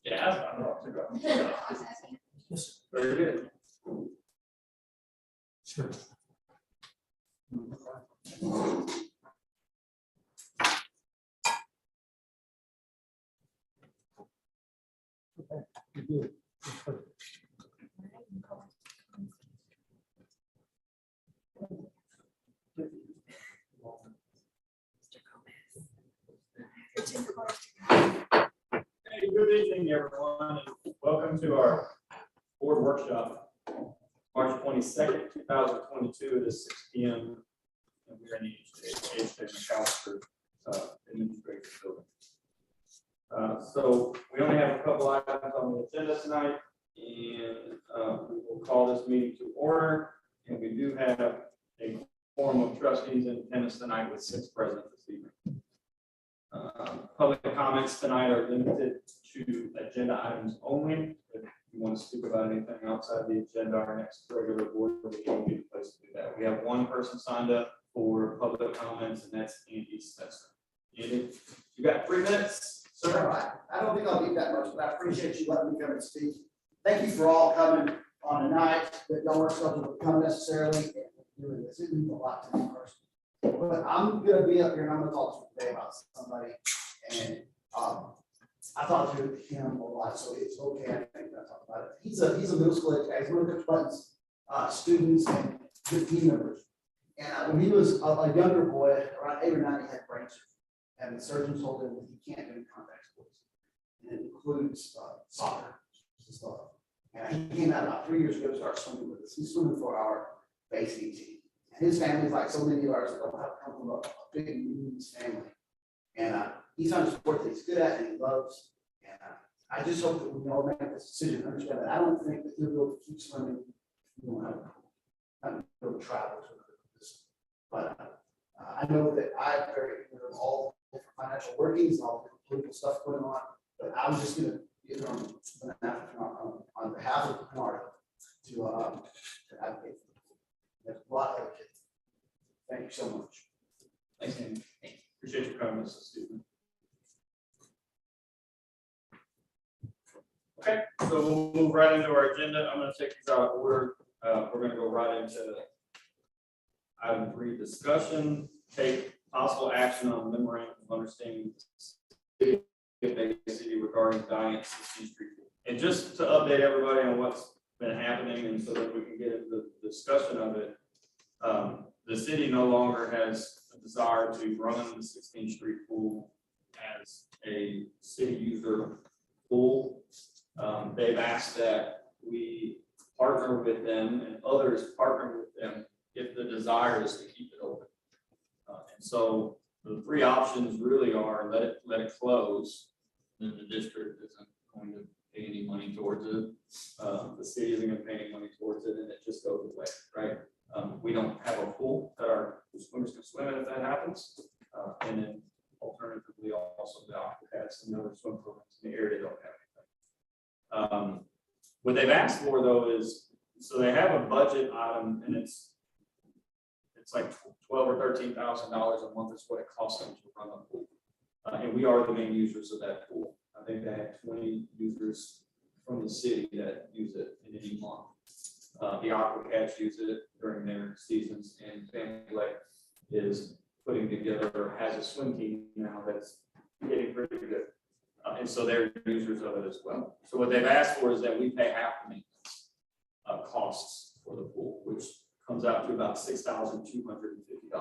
Yeah, that's not wrong to go. Very good. Sure. Okay, you do. Hey, good evening, everyone, and welcome to our board workshop, March 22nd, 2022, at 6 p.m. And we're in the Education McAllister Administrative Building. So we only have a couple items on the agenda tonight, and we will call this meeting to order. And we do have a quorum of trustees in attendance tonight with 6 present this evening. Public comments tonight are limited to agenda items only. If you want to speak about anything outside the agenda, our next regular board meeting will be the place to do that. We have one person signed up for public comments, and that's Andy Stetson. Andy, you got 3 minutes, sir? I don't think I'll need that much, but I appreciate you letting me come and speak. Thank you for all coming on a night that don't work so to come necessarily. And doing this, it means a lot to me personally. But I'm gonna be up here and I'm gonna talk to you today about somebody. And I talked to him a lot, so it's okay. I think I talk about it. He's a middle school educator. He's one of Coach Button's students and good team members. And when he was a younger boy, around 8 or 9, he had brain surgery. And the surgeon told him that he can't do contact sports. And it includes soccer and stuff. And he came out about 3 years ago to start swimming with us. He's swimming for our basing team. And his family is like so many of ours that don't have come from a big means family. And he's on a sport that he's good at and he loves. And I just hope that we all make this decision and understand that I don't think that he'll be able to keep swimming if you don't have a go travel to another position. But I know that I'm very aware of all the different financial workings and all the different political stuff going on. But I'm just going to be on behalf of Bernardo to advocate for them. There's a lot of kids. Thank you so much. Thanks, Andy. Appreciate your comments, Stephen. Okay, so we'll move right into our agenda. I'm going to take these out of order. We're going to go right into item 3, discussion, take possible action on memorandum of understanding with the city regarding Diane 16th Street. And just to update everybody on what's been happening, and so that we can get into the discussion of it, the city no longer has a desire to run the 16th Street pool as a city user pool. They've asked that we partner with them and others partner with them if the desire is to keep it open. And so the 3 options really are let it close, then the district isn't going to pay any money towards it. The city isn't going to pay any money towards it, and it just goes away, right? We don't have a pool that our swimmers can swim in if that happens. And then alternatively, also the Aquacats and other swim programs in the area don't have anything. What they've asked for though is, so they have a budget item, and it's like $12,000 or $13,000 a month is what it costs them to run the pool. And we are the main users of that pool. I think they have 20 users from the city that use it in any month. The Aquacats use it during their seasons, and Family Lake is putting together, or has a swim team now that's getting pretty good. And so they're users of it as well. So what they've asked for is that we pay half the maintenance costs for the pool, which comes out to about $6,250.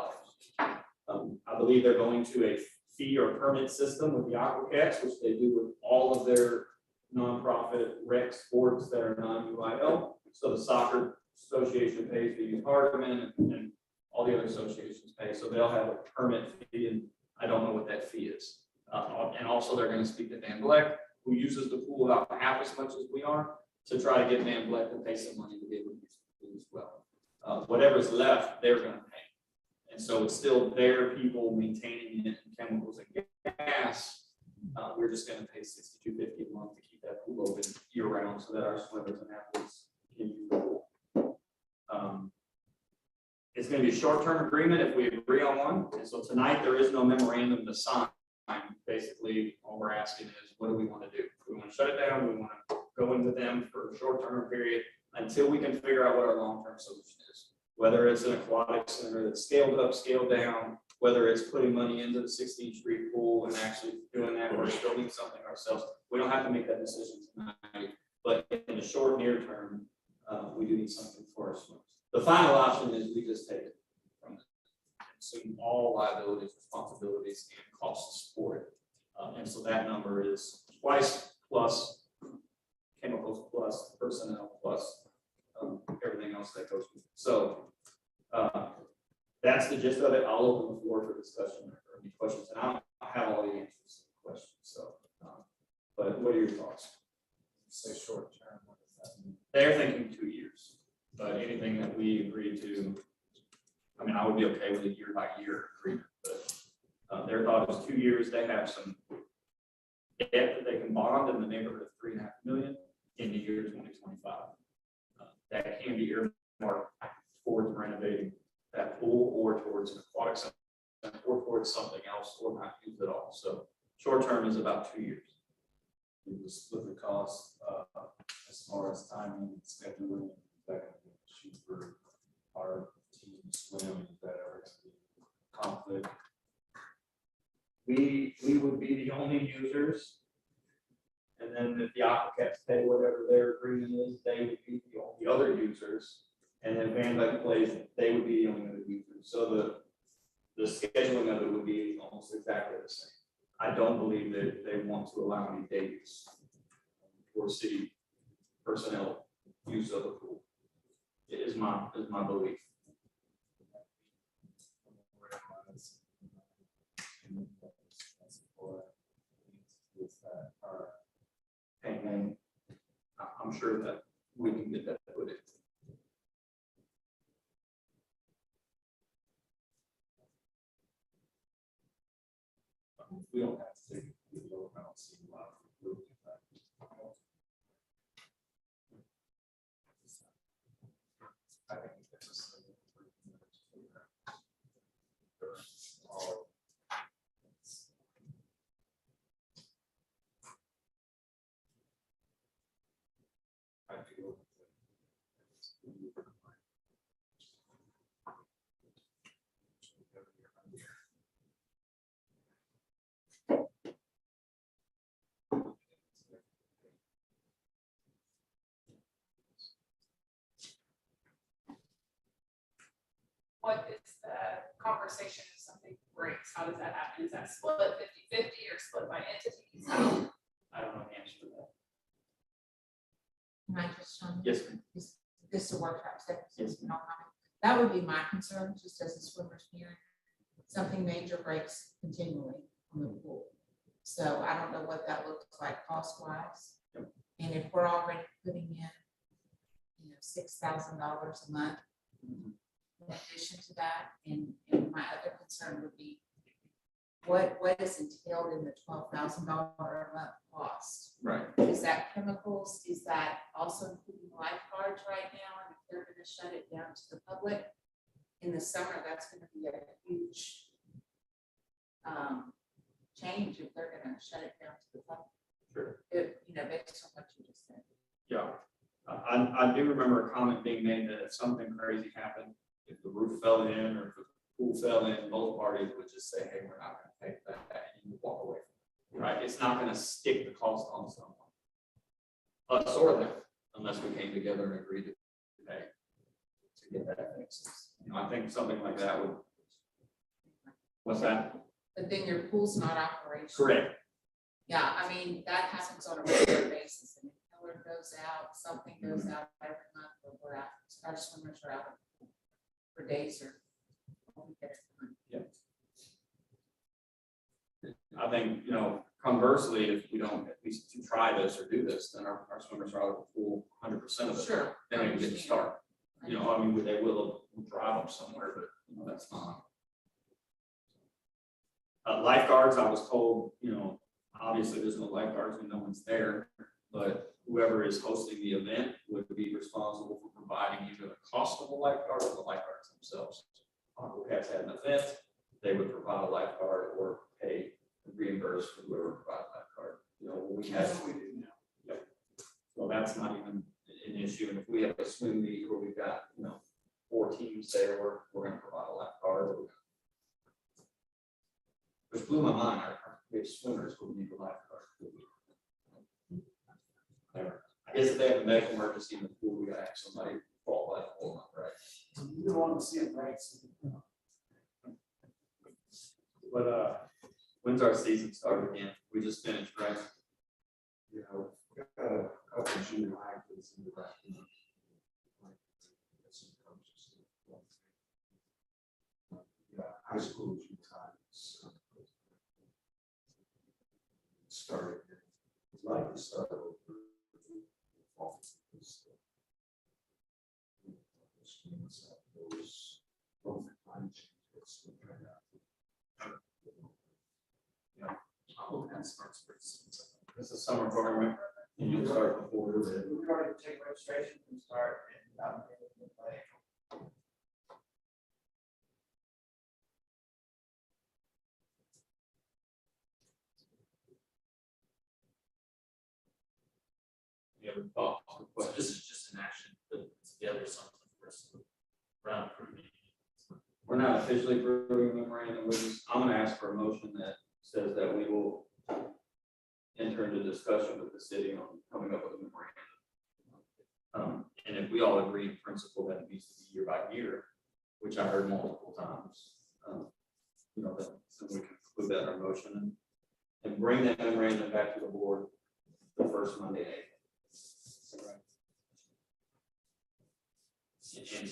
I believe they're going to a fee or permit system with the Aquacats, which they do with all of their nonprofit rec sports that are non-UIL. So the soccer association pays the youth Hardeman, and all the other associations pay. So they'll have a permit fee, and I don't know what that fee is. And also they're going to speak to Van Vleck, who uses the pool about half as much as we are, to try to get Van Vleck to pay some money to be able to use the pool as well. Whatever's left, they're going to pay. And so it's still their people maintaining it, and chemicals and gas. We're just going to pay $62.50 a month to keep that pool open year round, so that our swimmers and athletes can use the pool. It's going to be a short-term agreement if we agree on one. And so tonight there is no memorandum to sign. Basically, all we're asking is, what do we want to do? Do we want to shut it down, we want to go into them for a short-term period until we can figure out what our long-term solution is. Whether it's an aquatic center that's scaled up, scaled down, whether it's putting money into the 16th Street pool and actually doing that, or building something ourselves. We don't have to make that decision tonight, but in the short, near term, we do need something for our swimmers. The final option is we just take it from them, assume all liabilities, responsibilities, and costs for it. And so that number is twice plus chemicals plus personnel plus everything else that goes with it. So that's the gist of it. I'll open the floor for discussion or any questions, and I don't have all the answers to the questions. So, but what are your thoughts? Say short term, what does that mean? They're thinking 2 years, but anything that we agree to, I mean, I would be okay with a year-by-year agreement, but their thought is 2 years. They have some debt that they can bond in the neighborhood of $3.5 million in the year 2025. That can be earmarked towards renovating that pool or towards an aquatic center or towards something else or not use it all. So short term is about 2 years. We will split the cost as far as timing and scheduling. That can be cheap for our team swim that are conflict. We would be the only users. And then if the Aquacats pay whatever their agreement is, they would be the only other users. And then Van Dyke plays, they would be the only other users. So the scheduling of it would be almost exactly the same. I don't believe that they want to allow any day use or city personnel use of the pool. It is my belief. And I'm sure that we can get that put in. We don't have to take the low amount, see a lot of improvement. I think that's a sign of improvement. All- I feel What is the conversation if something breaks? How does that happen? Is that split 50-50 or split by entities? I don't know the answer to that. Can I just, Yes, ma'am. this is a workshop, so Yes. you don't have it. That would be my concern, just as a swimmer's parent. Something major breaks continually on the pool. So I don't know what that looks like cost wise. Yep. And if we're already putting in, $6,000 a month in addition to that, and my other concern would be what is entailed in the $12,000 a month cost? Right. Is that chemicals? Is that also including lifeguards right now? And if they're gonna shut it down to the public in the summer, that's gonna be a huge change if they're gonna shut it down to the public. Sure. Based on what you just said. Yeah. I do remember a comment being made that if something crazy happened, if the roof fell in or if the pool fell in, both parties would just say, hey, we're not gonna pay that, and you would walk away from it, right? It's not gonna stick the cost on someone. Us or them, unless we came together and agreed to pay to get that fixed. I think something like that would. What's that? But then your pool's not operational. Correct. Yeah, I mean, that happens on a regular basis. And if color goes out, something goes out every month, or we're out, our swimmers are out for days or. I think, conversely, if we don't at least to try this or do this, then our swimmers are out of the pool 100% of it. Sure. Then we can get to start. They will drive them somewhere, but that's not. Lifeguards, I was told, obviously there's no lifeguards when no one's there, but whoever is hosting the event would be responsible for providing either the cost of the lifeguard or the lifeguards themselves. Aquacats had an event, they would provide a lifeguard or pay, reimburse for whoever provided a lifeguard. you know, we have. That's what we do now. So that's not even an issue, and if we have a swim meet where we've got, you know, 4 teams there, we're gonna provide a lifeguard. Which blew my mind, we have swimmers who need a lifeguard. I guess if they have a medical emergency in the pool, we gotta have somebody fall by the pool, right? You don't want to see it, right? But, when's our season start again? We just finished, right? You know, we've got a couple of junior high kids in the back. Yeah, high school junior times. Started. I'd like to start over. Those both climate change. Yeah, I'll look at smart springs. This is summer program, right? And you'll start before the. We've already taken registration and start and, You have thoughts or So questions? this is just an action, put together something for us to round approving. We're not officially approving memorandum, I'm gonna ask for a motion that says that we will enter into discussion with the city on coming up with a memorandum. And if we all agree in principle that it needs to be year by year, which I heard multiple times, you know, then we can include that in our motion and bring that memorandum back to the board the first Monday in April.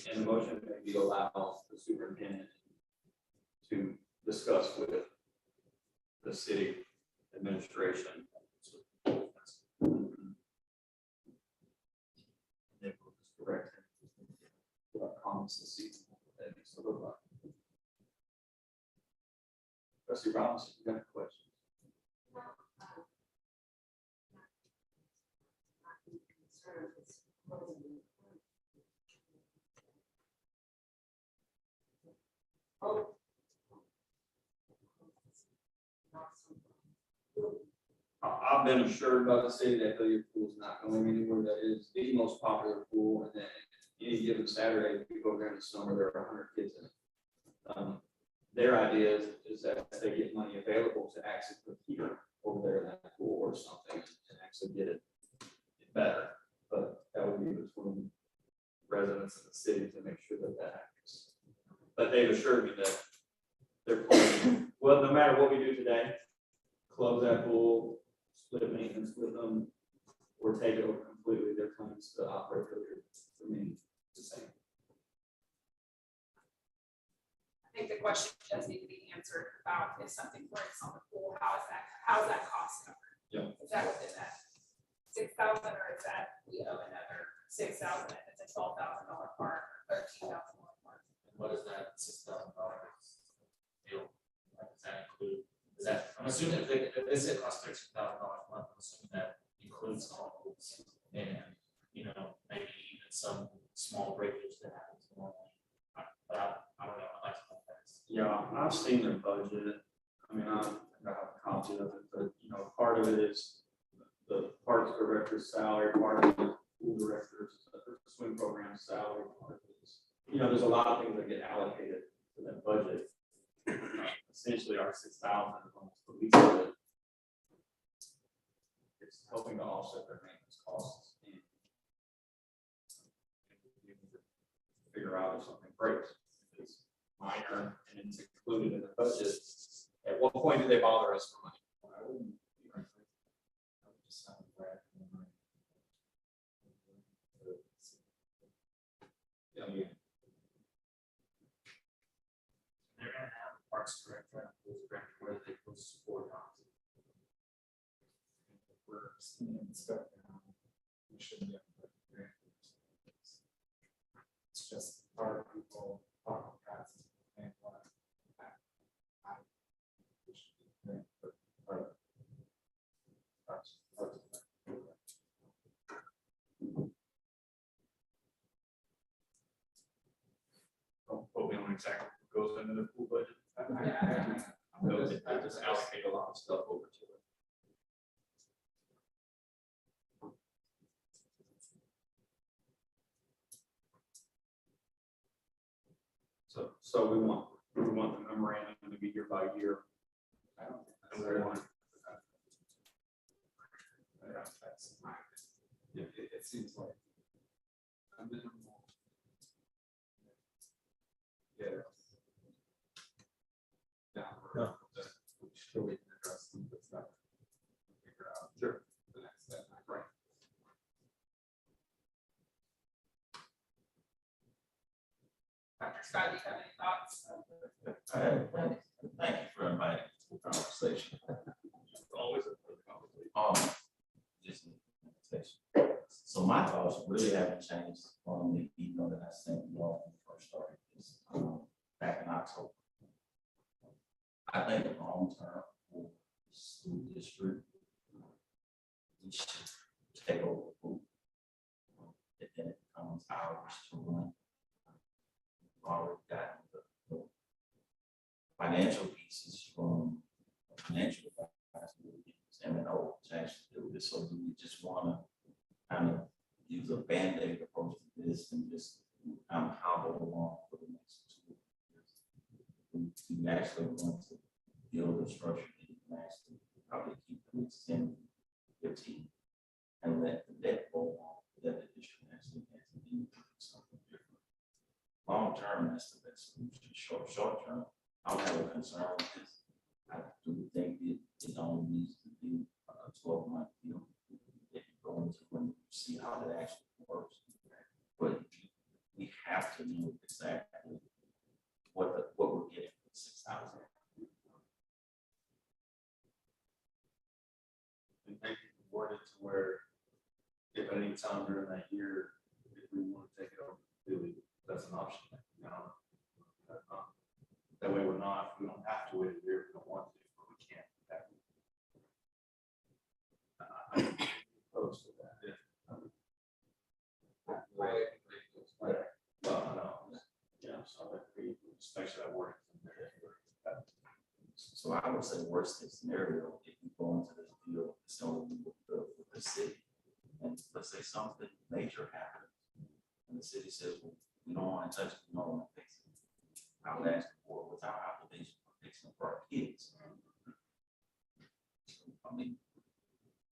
And the motion may be allow the superintendent to discuss with the city administration. And they will just direct him what comments this season. That needs to look like. Trustee Robinson, you got a question? I've been assured by the city that Hilliard Pool is not going anywhere. That is the most popular pool, and then any given Saturday, if you go there in the summer, there are 100 kids in it. Their idea is that they get money available to actually put heater over there in that pool or something and actually get it better. But that would be between residents of the city to make sure that that happens. But they've assured me that they're planning, well, no matter what we do today, close that pool, split maintenance with them, or take it over completely, their plans to operate Hilliard remain the same. I think the question does need to be answered about if something breaks on the pool, how is that cost covered? Yeah. Is that within that 6,000 or is that we owe another 6,000 if it's a $12,000 part or $13,000 part? And what is that $6,000 deal? Like, does that include, is that, I'm assuming if they say it costs $13,000 a month, I'm assuming that includes all pools and, you know, maybe even some small breakage that happens normally. But I don't know, I like to know that. Yeah, I've seen their budget. I mean, I have a copy of it, but you know, part of it is the parks director's salary, part of it is pool director's, the swim program salary, part of it is, you know, there's a lot of things that get allocated to that budget. Essentially, our 6,000 is almost the least of it. It's helping to offset their maintenance costs and figure out if something breaks. If it's minor and it's included in the budget, at what point do they bother us for money? I wouldn't, frankly, I would just sound bad. I mean, They're gonna have a parks director and a pools director where they put support on. We're seeing stuff now. We shouldn't be. It's just our people talk about and what. We should be doing, but parks. but we don't exactly what goes into the pool budget. Yeah. I just allocate a lot of stuff over to it. So we want the memorandum to be year by year. I don't think And that's we're very going- that's my opinion. It seems like a minimal. Yeah. Down the road that we should we can address some of the stuff. Figure out. Sure. The next step, right? Dr. Scott, do you have any thoughts? Thank you for inviting me to the conversation. Always a good conversation. Just an invitation. So my thoughts really haven't changed on the email that I sent you all when we first started this, back in October. I think long term for the school district, we should take over the food. And then it becomes ours to run. We've already gotten the financial pieces from financial MNO to actually do this. So do we just want to kind of use a Band-Aid approach to this and just hobble along for the next 2 years? We actually want to build a structure that you can actually probably keep at least 10, 15, and let the debt roll off, that the district actually has to do something different. Long term, that's the best solution. Short term, I don't have a concern with this. I do think it only needs to be a 12-month deal. If you go into when you see how that actually works. But we have to know exactly what we're getting for 6,000. And maybe word it to where if at any time during that year, if we want to take it over, really, that's an option. You know, that way we're not, we don't have to wait a year if we don't want to, but we can't. I'm opposed to that. Well, I know, yeah, so that we, especially that word. So I would say worst case scenario, if you go into this deal, it's only with the city. And let's say something major happens. And the city says, well, we don't want to touch it, we don't want to fix it. I would ask for what's our obligation for fixing it for our kids. I mean,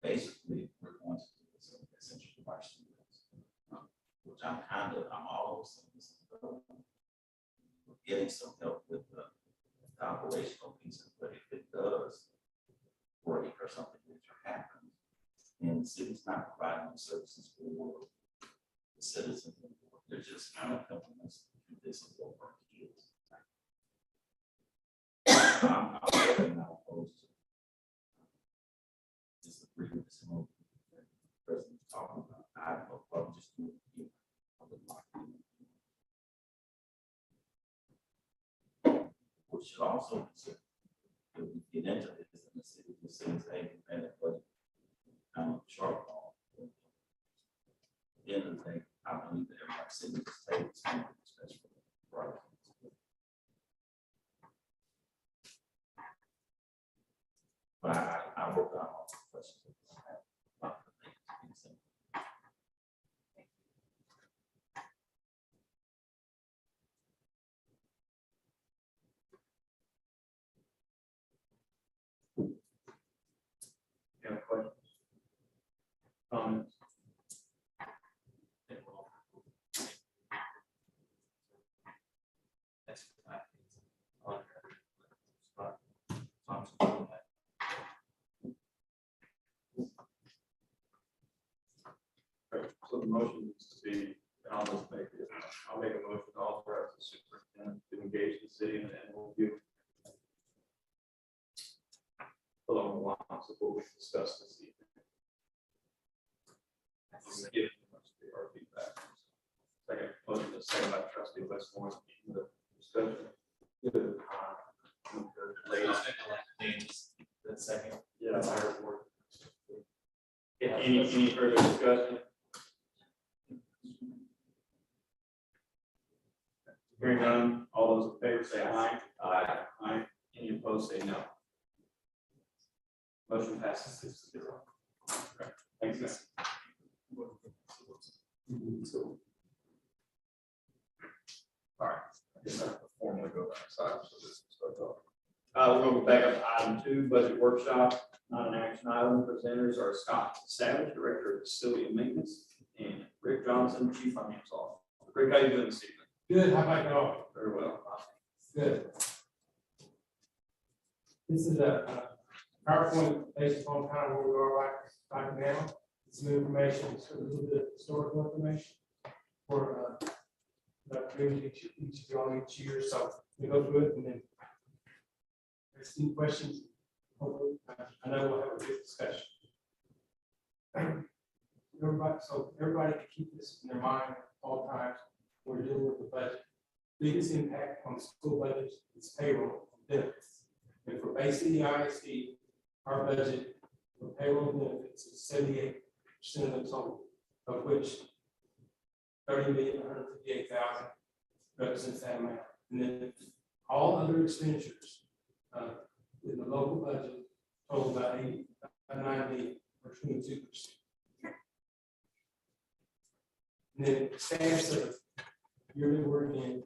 basically, we're going to do this essentially for our students. Which I'm always saying, we're getting some help with the operational pieces, but if it does break or something major happens, and the city's not providing the services for the citizens, they're just kind of helping us do this and go for our kids. I'm really not opposed to this agreement, this move that the president's talking about. I don't know, probably just do it. We should also consider, if we get into this, and the city just says, hey, we had a budget shortfall. At the end of the day, I believe that everybody sitting at this table is going to do what's best for our kids. But I work on all the questions. You have questions? Comments? Right, so the motion needs to be, and I'll just make it, I'll make a motion to authorize the superintendent to engage the city in an annual review along the lines of what we discussed this evening. Give much of our feedback. Second, motion to second by trustee Westmore, the discussion. Ladies, The second. yeah, I heard more. Any further discussion? Hearing none, all those in favor say aye. Aye. Aye. Any opposed, say no. Motion passes 6-0. Okay, thanks, guys. All right. I guess I have to next time, so this start off. We're gonna go back up to item 2, budget workshop, not an action item. Presenters are Scott Savage, Director of Facility and Maintenance, and Rick Johnson, Chief Financial Officer. Rick, how you doing this evening? Good, how about y'all? Very well. Good. This is a PowerPoint based on kind of where we are right now. Some information, it's a little bit of historical information for each of y'all each year. So we go through it and then there's any questions. Hopefully, I know we'll have a good discussion. Everybody can keep this in their mind at all times. We're dealing with the budget. Biggest impact on the school budget is payroll and benefits. And for Bay City ISD, our budget for payroll and benefits is 78% of the total, of which 30,158,000 represents that amount. And then all other expenditures in the local budget total about 90 or 22%. And then stats of yearly work in,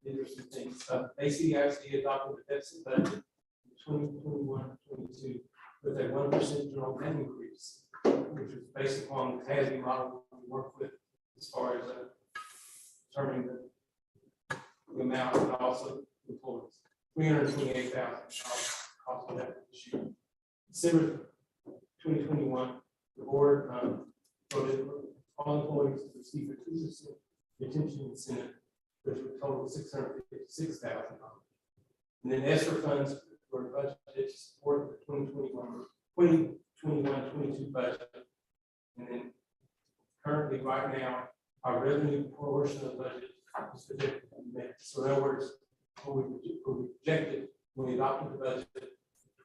these are some things. ACIC adopted the deficit budget in 2021-22 with a 1% general plan increase, which is based upon the TASB model we work with as far as determining the amount and also employees. $328,000 cost of that this year. December 2021, the board voted for all employees to receive a 2% retention incentive, which would total $656,000. And then ESSER funds were budgeted to support the 2021-22 budget. And then currently, right now, our revenue portion of the budget is projected to be met. So in other words, what we projected when we adopted the budget,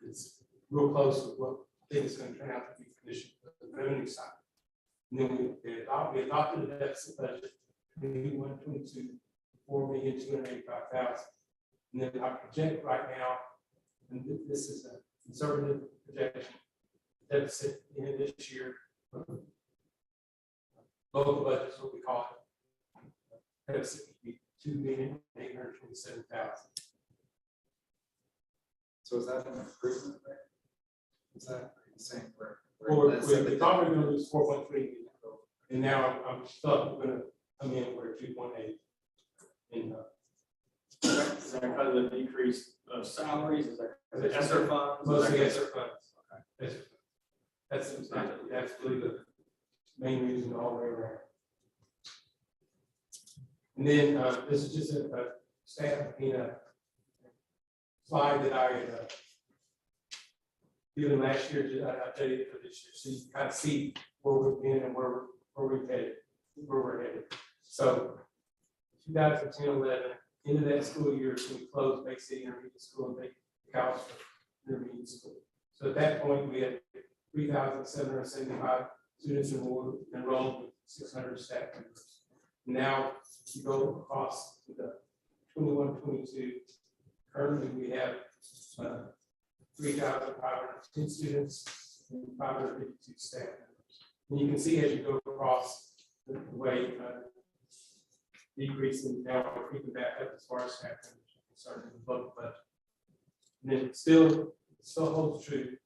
it's real close to what I think it's going to turn out to be for this year, the revenue side. And then we adopted the deficit budget 21-22, $4,285,000. And then I project right now, and this is a conservative projection, deficit in this year. Local budgets, what we call it, deficit would be $2,827,000. So is that an improvement there? Is that the same where? Or we thought we were going to lose 4.3 million, and now I'm stuck. We're going to come in where 2.8. Is that because of the decrease of salaries? Is that because of ESSER funds? Mostly ESSER funds. That's absolutely the main reason all the way around. And then this is just a staff, slide that I had given last year. I tell you for this year, so you kind of see where we've been and where we're headed. So 2010-11, into that school year, so we closed Bay City Intermediate School and Bay Calvert Intermediate School. So at that point, we had 3,775 students enrolled with 600 staff members. Now, you go across to the 21-22. Currently, we have 3,510 students and 552 staff members. And you can see as you go across the way decreasing, now we're creeping back up as far as staff members are concerned in the local budget. And then it still holds true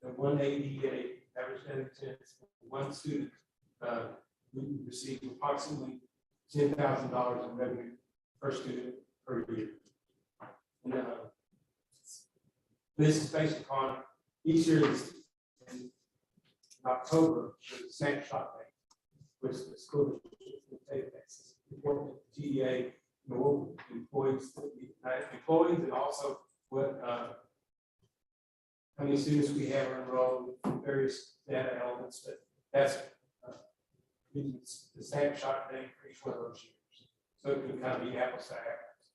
that 188 average attendance, one student we receive approximately $10,000 in revenue per student per year. And this is based upon each year in October, the snapshot date, which the school district will take Texas, report to the GDA, employees and also what how many students we have enrolled in various data elements, but that's the snapshot date for each one of those years. So it can kind of be apples to apples.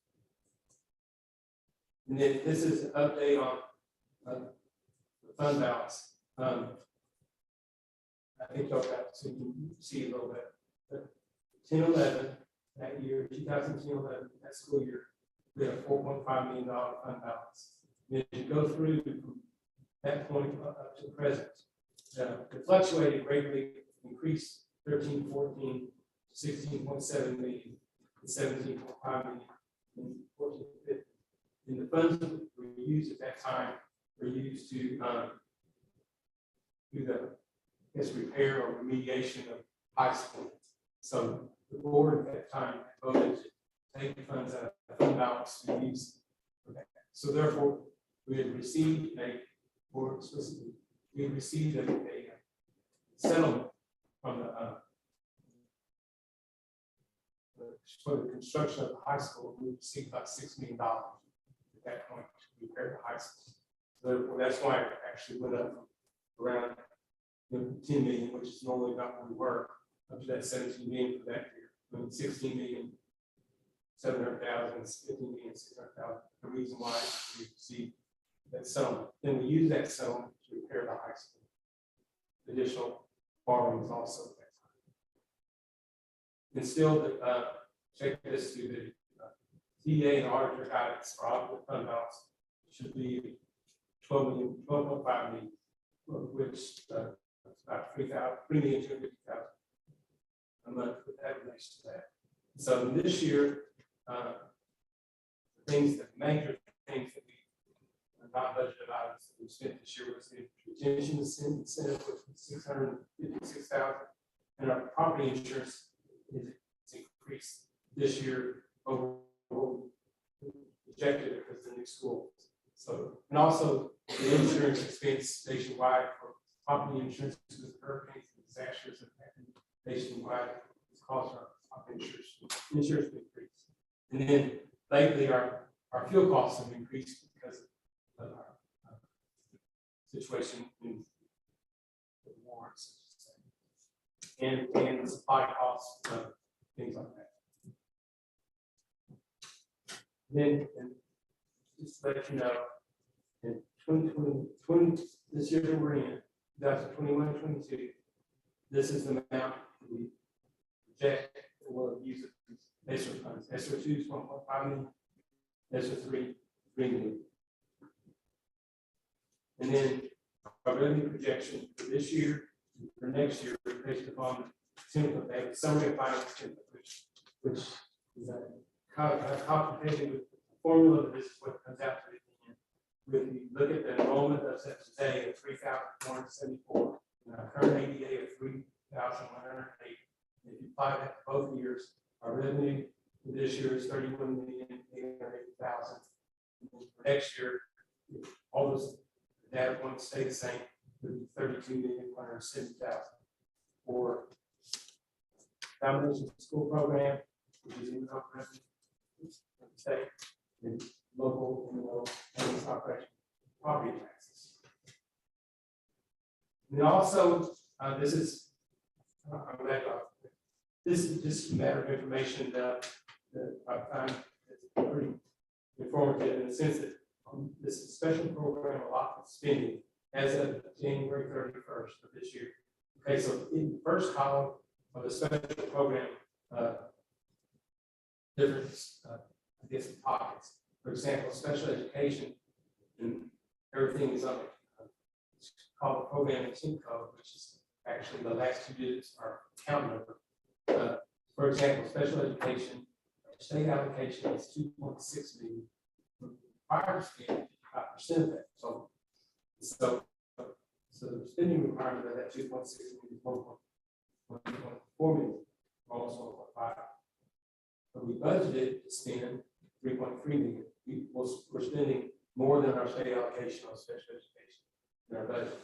And then this is an update on the fund balance. I think y'all got to see a little bit. But 10-11, that year, 2010-11, that school year, we had a $4.5 million fund balance. And as you go through from that point up to the present, it fluctuated greatly, increased 13-14 to 16.7 million, and 17.5 million, and 14-15. funds that were used at that time were used to, do the, I guess, repair or remediation of high school. So the board at that time voted to take the funds out of the fund balance to use for that. So therefore, we had received or explicitly, we had received a settlement from for the construction of the high school. We received about $6 million at that point to repair the high school. So therefore, that's why it actually went up from around 10 million, which is normally about where we were, up to that 17 million for that year. I mean, 16 million, 700,000, 15 million, 600,000. The reason why we received that settlement. Then we use that settlement to repair the high school. Additional borrowings also at that time. And still, check this to the TA and auditor guidance for auditor fund balance should be 12.5 million, which about 3,250,000 a month with that relation to that. So this year, major things that we not budgeted items that we spent this year was the retention incentive, which was 656,000, and our property insurance is increased this year over what we projected because of the new school. So, and also the insurance expense nationwide for property insurance because of hurricanes and disasters that happen nationwide has caused our property insurance to increase. And then lately our fuel costs have increased because of our situation in the wars and the supply costs, things like that. Then, and just to let you know, in 2020, this year that we're in, 2021-22, this is the amount that we project that we'll use ESSER funds. ESSER 2 is 1.5 million, ESSER 3, 3 million. And then our revenue projection for this year, for next year, based upon the summary of finance, which is complicated with the formula, but this is what comes out to it. When you look at the enrollment that's at today of 3,474, and our current ADA of 3,108, if you apply that to both years, our revenue for this year is 31,880,000. For next year, if all those data points stay the same, it would be 32,170,000 for combination school program, which is income revenue, state and local and operation property taxes. And also, this is this is just a matter of information that I find pretty informative in the sense that this is a special program allotment spending as of January 31st of this year. Okay, so in the first column of the special program, different, I guess, pockets. For example, special education, and everything is on it's called the program and team code, which is actually the last 2 digits are account number. For example, special education, state allocation is 2.6 million. Required spending 5% of that. So the spending requirement of that 2.6 million is 1.4 million, almost 1.5. But we budgeted to spend 3.3 million. We're spending more than our state allocation on special education in our budget.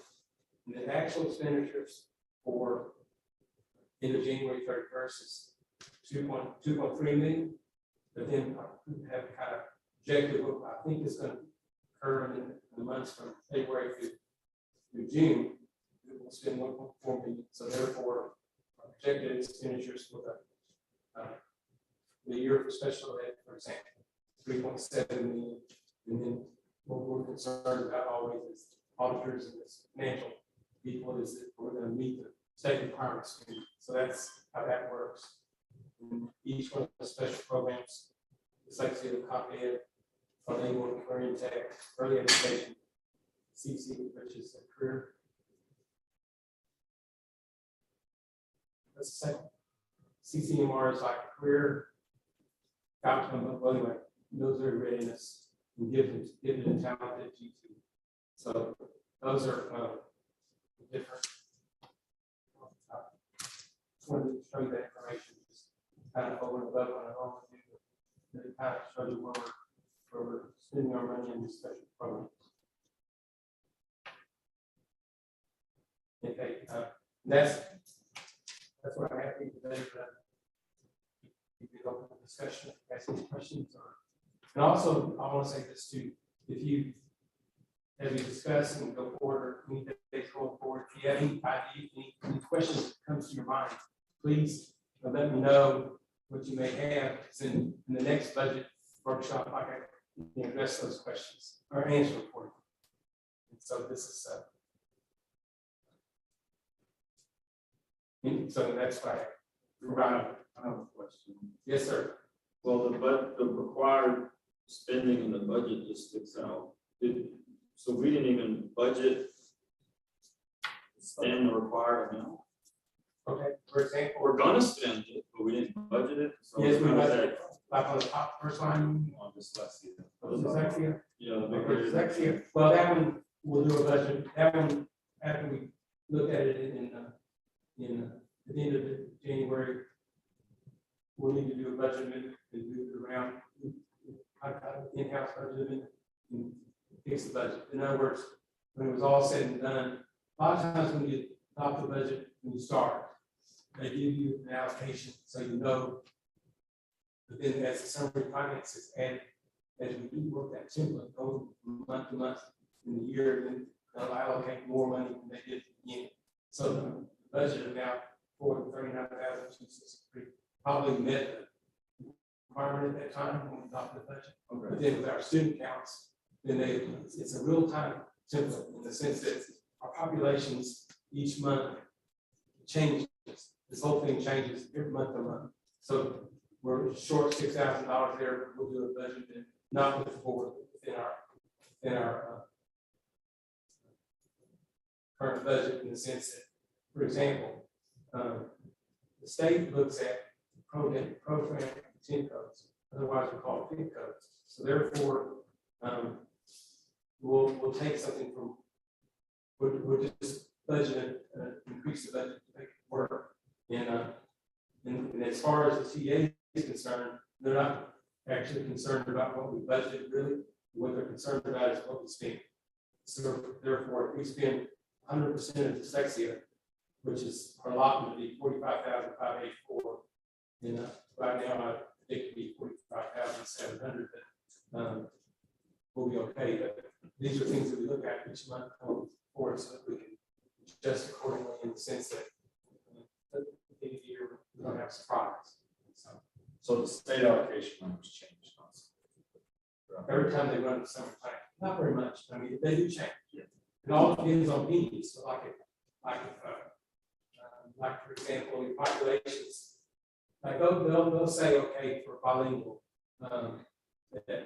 And the actual expenditures for end of January 31st is 2.3 million. But then we have kind of projected what I think is going to occur in the months from February through June. We'll spend 1.4 million. So therefore, our projected expenditures for the year for special ed, for example, 3.7 million. And then what we're concerned about always is auditors and this financial people is that we're going to meet the state requirements. So that's how that works. And each one of the special programs, it's like the copy of bilingual, career tech, early education, CC, which is a career. That's the second. CCMR is like career outcome, but anyway, military readiness, and gifted and talented G2. So those are different. Just wanted to show you that information, just kind of over and above what I normally do, to kind of show you where we're spending our money in this special program. Okay, that's what I have for you today. You can open the discussion, ask any questions, and also I want to say this too: if you, as we discuss and go forward, or any days going forward, if you have any idea, any questions that comes to your mind, please let me know what you may have. It's in the next budget workshop, I can address those questions or answer them for you. And so this is. So that's why. Right, I have a question. Yes, sir. Well, the required spending in the budget just sticks out. So we didn't even budget spend the required amount. Okay, for example, We're gonna spend it, but we didn't budget it. So yes, we how does budgeted, that- like on the top first line, On dyslexia. dyslexia. Yeah, the big Okay, area. dyslexia, well, that one, we'll do a budget, that one, after we look at it at the end of January, we'll need to do a budget amendment and do it around in-house budget and fix the budget. In other words, when it was all said and done, a lot of times when you adopt the budget, when you start, they give you an allocation, so you know. But then as the summary finances added, as we do work that template, go month to month in the year, then they'll allocate more money than they did at the beginning. So the budget amount for $39,000 probably met the requirement at that time when we adopted the budget. But then with our student counts, then it's a real time template in the sense that our populations each month changes. This whole thing changes every month to month. So we're short $6,000 there. We'll do a budget and not with the board within our current budget, in the sense that, for example, the state looks at program 10 codes, otherwise we call it PIC codes. So therefore, we'll take something from, we'll just budget increase the budget to make it work. And as far as the TA is concerned, they're not actually concerned about what we budgeted really. What they're concerned about is what we spend. So therefore, if we spend 100% of dyslexia, which is our allotment to be $45,584. And right now, I think it'd be $45,700, but we'll be okay. But these are things that we look at each month going forward, so that we can adjust accordingly, in the sense that at the end of the year, we don't have surprise. So the state allocation numbers change constantly. Every time they run the summer plan, not very much. I mean, they do change. It all depends on needs. So like for example, your populations, like they'll say, okay, for bilingual, that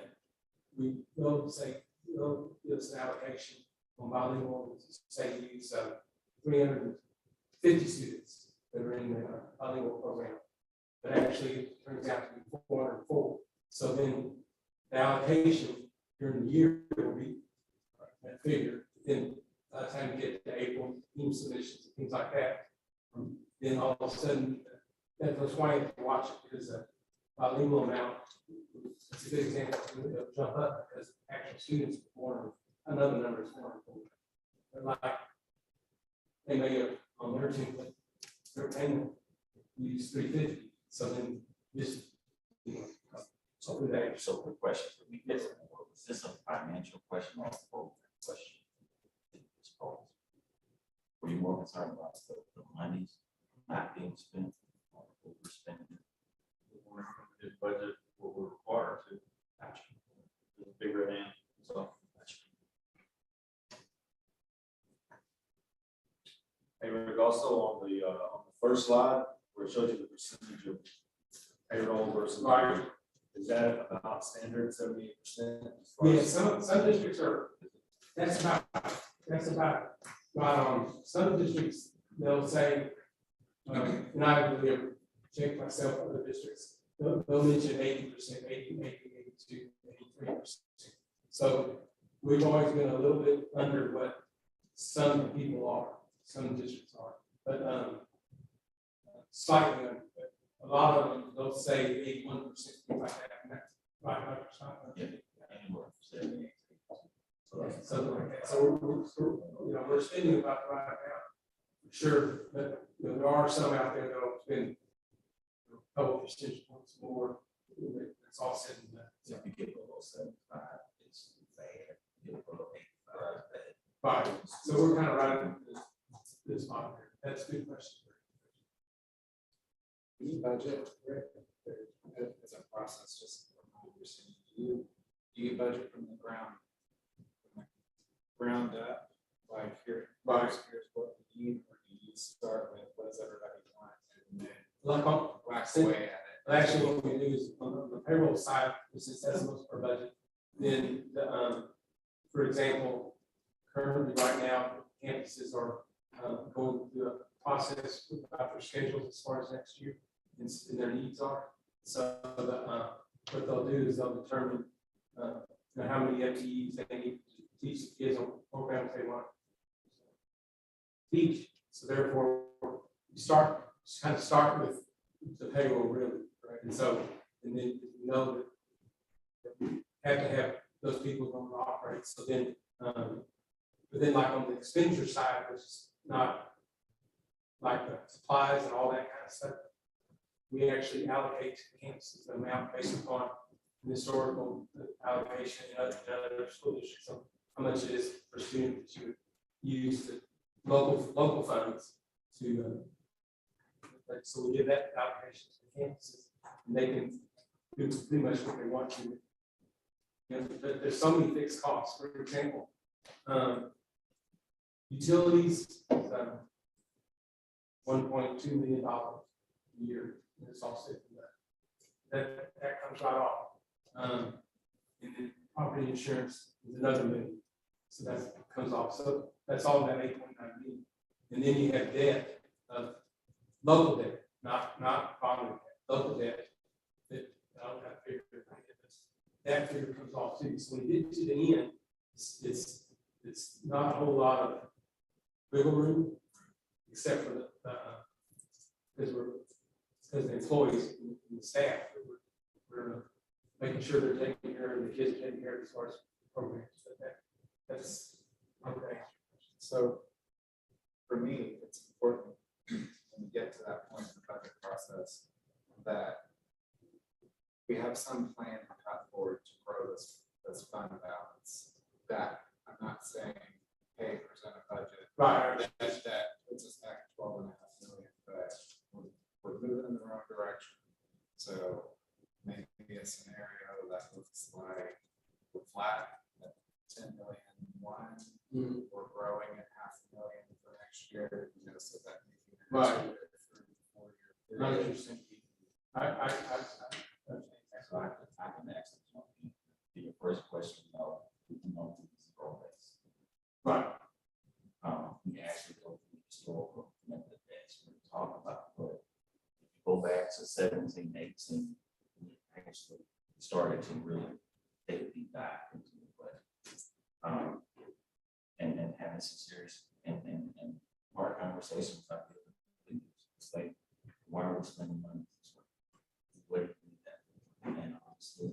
they'll say, they'll give us an allocation on bilingual, say use 350 students that are in the bilingual program. But actually it turns out to be 404. So then the allocation during the year will be that figure. Then by the time you get to April, team submissions and things like that, then all of a sudden, that's why you have to watch it, because the bilingual amount, it's a good example, it'll jump up because actual students born, another number is born. But like, they may have on their template, their payment, use 350. So then just, So with that, so quick question, for me, is this a financial question or a program question? Were you more concerned about the monies not being spent or overspending? We're going to budget what we're required to. Just bigger than, So. Hey, Rick, also on the first slide, where it shows you the percentage of payroll versus. Right. Is that about standard 78%? yeah, some districts are, that's about right on. Some districts, they'll say, and I haven't really ever checked myself, other districts, they'll mention 80%, 80, 82, 83%. So we've always been a little bit under what some people are, some districts are, but slightly under. But a lot of them, they'll say 81%, things like that, and that's right, Yeah. Anywhere from 70. something like that. So we're spending about the right amount, for sure, but there are some out there that'll spend a couple percentage points more. It's all said and done. So if you get below 75, it's bad. Get below 85, bad. Right, so we're kind of right in this spot here. That's a good question. You budget, Rick, as a process, just do you budget from the ground up, like here's what we need, or do you start with what does everybody want and then Like on, wax away at it? actually, what we do is on the payroll side, since that's most of our budget, then the, for example, currently right now, campuses are going through a process about their schedules as far as next year and their needs are. So what they'll do is they'll determine how many FTEs they need to teach the kids on programs they want to teach. So therefore, just kind of start with the payroll really, right? And so, and then you know that we have to have those people going to operate. So then, but then like on the expenditure side, which is not like the supplies and all that kind of stuff, we actually allocate to the campuses the amount based upon the historical allocation and other school districts. So how much it is per student that you would use the local funds to, so we give that allocation to the campuses, and they can do pretty much what they want to. You know, there's so many fixed costs. For example, utilities, $1.2 million a year. And it's all said from that comes right off. And then property insurance is another $1 million. So that comes off. So that's all that 8.9 million. And then you have debt of local debt, not bond debt, local debt. That I don't have to figure it out. That figure comes off too. So when you get to the end, it's not a whole lot of wiggle room, except for because the employees and the staff, we're making sure they're taking care of the kids, taking care of as far as programs. But that's okay. So for me, it's important when we get to that point in the budget process that we have some plan to cut forward to grow this fund balance. That I'm not saying, hey, present a budget. Right. That puts us back at 12.5 million, but we're moving in the wrong direction. So maybe a scenario that looks like we're flat at 10 million one, we're growing at 500,000 for next year, you know, so that maybe Right. Not Interesting. I So I can ask something. Your first question, we can know this progress. right. We actually go through historical method that's we're talking about, but if you go back to 17, 18, we actually started to really take a deep dive into the budget. And having some serious and hard conversations about it. It's like, why are we spending money this way? Where do we need that? And honestly,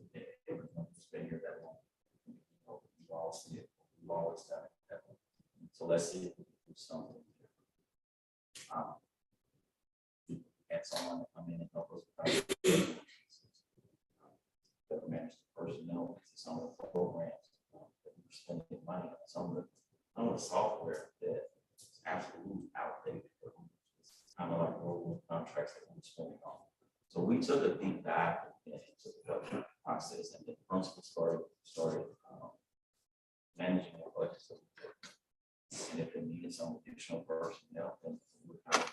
everyone who's been here that long, we've all seen it, we've always done it that way. So let's see if we can do something. Get someone to come in and help us with that manage the personnel, some of the programs that we're spending money on, some of the software that is absolutely outdated. It's kind of like rolling contracts that we're spending on. So we took a deep dive into the budget process, and the principal started managing their budgets. And if they needed some additional personnel, then we would have a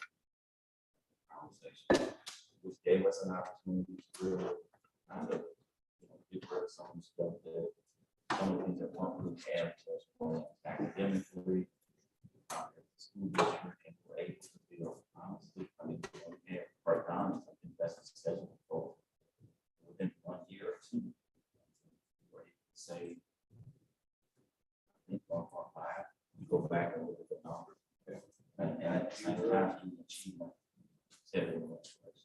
conversation, which gave us an opportunity to really kind of get rid of some stuff that some of the things that weren't really added to us from academically. The school district and we're able to build, honestly, I mean, we have right down something that's the schedule for within 1 year or two. We're able to say go back and look at the numbers. And at the same time, student achievement is everyone's choice.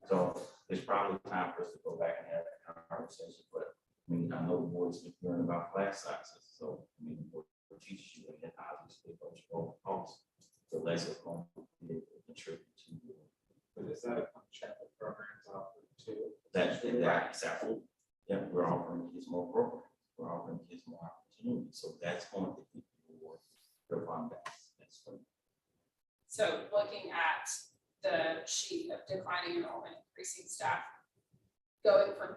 So it's probably time for us to go back and have that conversation, but I mean, I know the board's concerned about class sizes, so I mean, for teachers, you can obviously those lower costs, the less it's going to be able to contribute to. But is that a contract that programs offered too? That's exactly, yeah, we're offering kids more programs, we're offering kids more opportunities, so that's going to be your fund balance. That's what. So looking at the sheet of declining enrollment, increasing staff, going from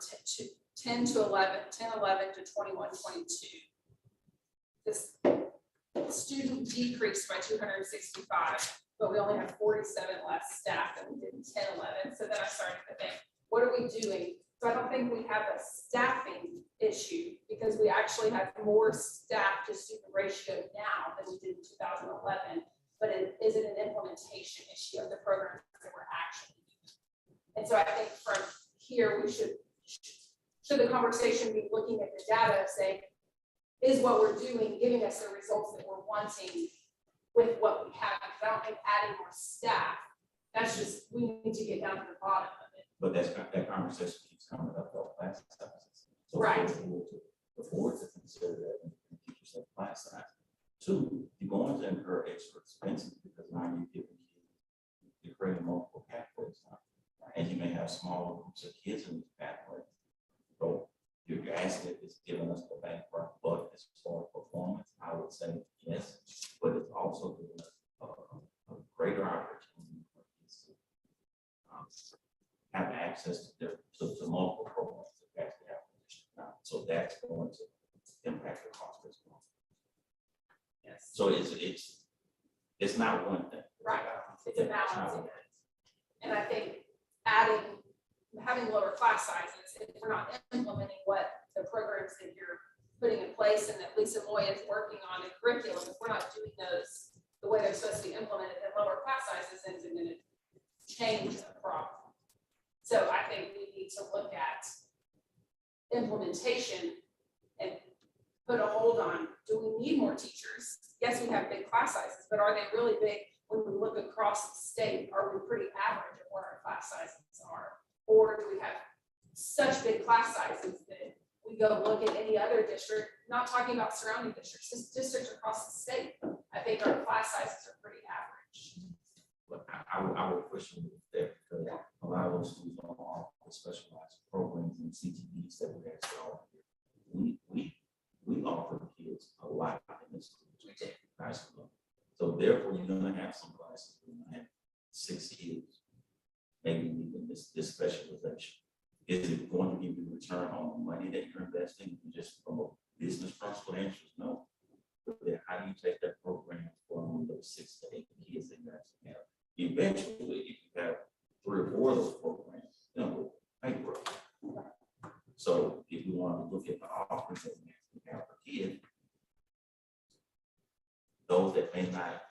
10 to 11 to 21, 22. This student decreased by 265, but we only have 47 less staff than we did in 10, 11. So then I started to think, what are we doing? So I don't think we have a staffing issue because we actually have more staff to student ratio now than we did in 2011, but it isn't an implementation issue of the programs that we're actually doing. And so I think from here, we should the conversation be looking at the data, say, is what we're doing giving us the results that we're wanting with what we have? Because I don't think adding more staff, that's just, we need to get down to the bottom of it. But that conversation keeps coming up about class sizes. So Right. The board to consider that when teachers have class size. Two, you're going to incur extra expenses because now you're creating multiple pathways now. And you may have smaller groups of kids in these pathways. So you're asking if it's giving us the bang for our buck as far as performance, I would say yes, but it's also giving us a greater opportunity for kids to have access to multiple programs that actually have now. So that's going to impact the cost as well. Yes. So it's not one thing. Right. It's a balance. And I think having lower class sizes, if we're not implementing what the programs that you're putting in place and that Lisa Moy is working on in curriculum, if we're not doing those the way they're supposed to be implemented, then lower class sizes isn't going to change the problem. So I think we need to look at implementation and put a hold on, do we need more teachers? Yes, we have big class sizes, but are they really big when we look across the state? Are we pretty average of where our class sizes are? Or do we have such big class sizes that we go look at any other district, not talking about surrounding districts, just districts across the state? I think our class sizes are pretty average. But I would question it there because a lot of those schools don't offer specialized programs and CTEs that we actually offer. We offer kids a lot in this school. We take high school. So therefore, you're gonna have some classes where you have 6 kids, maybe even this specialization. Is it going to give you return on the money that you're investing just from a business principle? The answer is no. But then how do you take that program from those 6 to 8 kids that you actually have? Eventually, if you have 3 or 4 of those programs, you know, bankrupt. So if you want to look at the offerings that we have for kids, those that may not,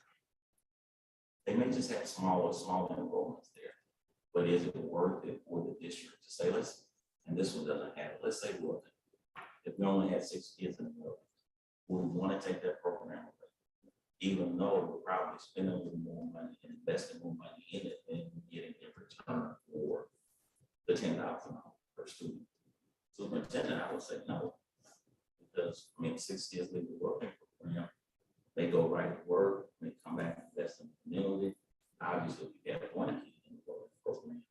they may just have smaller enrollments there. But is it worth it for the district to say, and this one doesn't have it, let's say, well, if we only had 6 kids in the building, we want to take that program away, even though we're probably spending a little more money and investing more money in it than getting in return for the $10,000 per student. Superintendent, I would say no, because I mean, 6 kids leave the working program, they go right to work, they come back and invest in the community. Obviously, if you have 1 kid in the working program,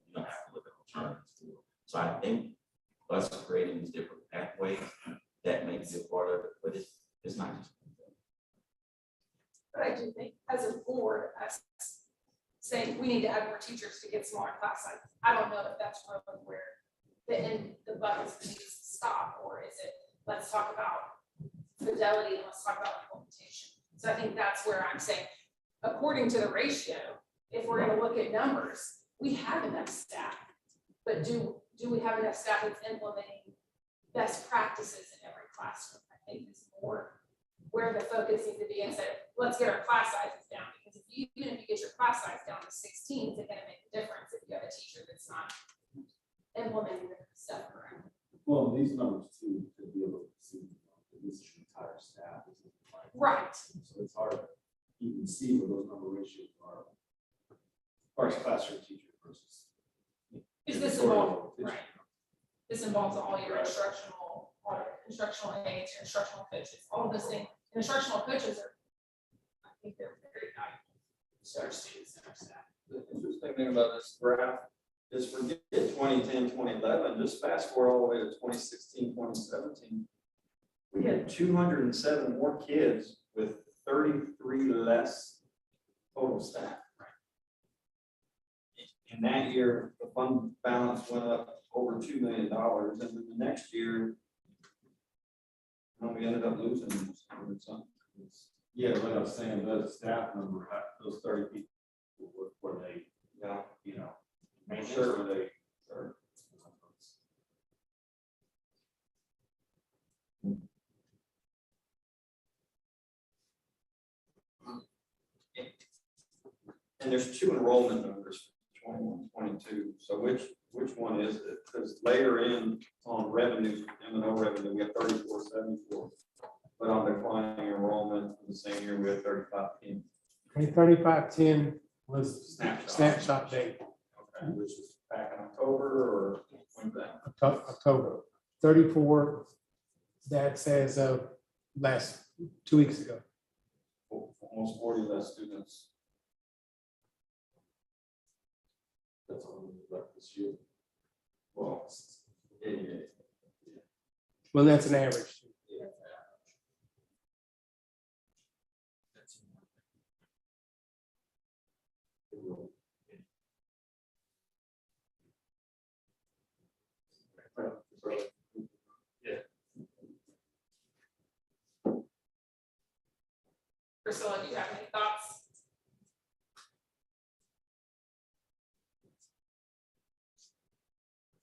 you don't have to look at alternatives to it. So I think us creating these different pathways, that may be a part of it, but it's not just. But I do think as a board, us saying we need to add more teachers to get smaller class sizes, I don't know if that's really where the buckets needs to stop, or is it, let's talk about fidelity and let's talk about implementation. So I think that's where I'm saying, according to the ratio, if we're going to look at numbers, we have enough staff, but do we have enough staff that's implementing best practices in every classroom? I think is more where the focus needs to be instead of let's get our class sizes down, because even if you get your class size down to 16, it's going to make a difference if you have a teacher that's not implementing the stuff around. Well, these numbers too, to be able to see, this is your entire staff. This is like- Right. So see where those number ratios are. As far as classroom teacher versus. Is this involved, right? This involves all your instructional aides, your instructional coaches, all of those things. And instructional coaches are, I think they're very valuable to our students and our staff. The interesting thing about this graph is forget 2010, 2011, just fast forward all the way to 2016, 2017. We had 207 more kids with 33 less total staff. In that year, the fund balance went up over $2 million, and then the next year, we ended up losing some. Yeah, like I was saying, those staff number, those 30 people, were they, Yeah. you know, Make make sure. sure they. Or, And there's two enrollment numbers, 21, 22. So which one is it? Because later in on revenues, M&O revenue, we have 3474. But on declining enrollment for the same year, we have 3510. Okay, 3510 was Snapshot. snapshot date, Okay, which is back in October or when that? October. 34, that says last 2 weeks ago. Almost 40 less students. that's all we left this year. Well, Yeah. Well, that's an average. Priscilla, do you have any thoughts?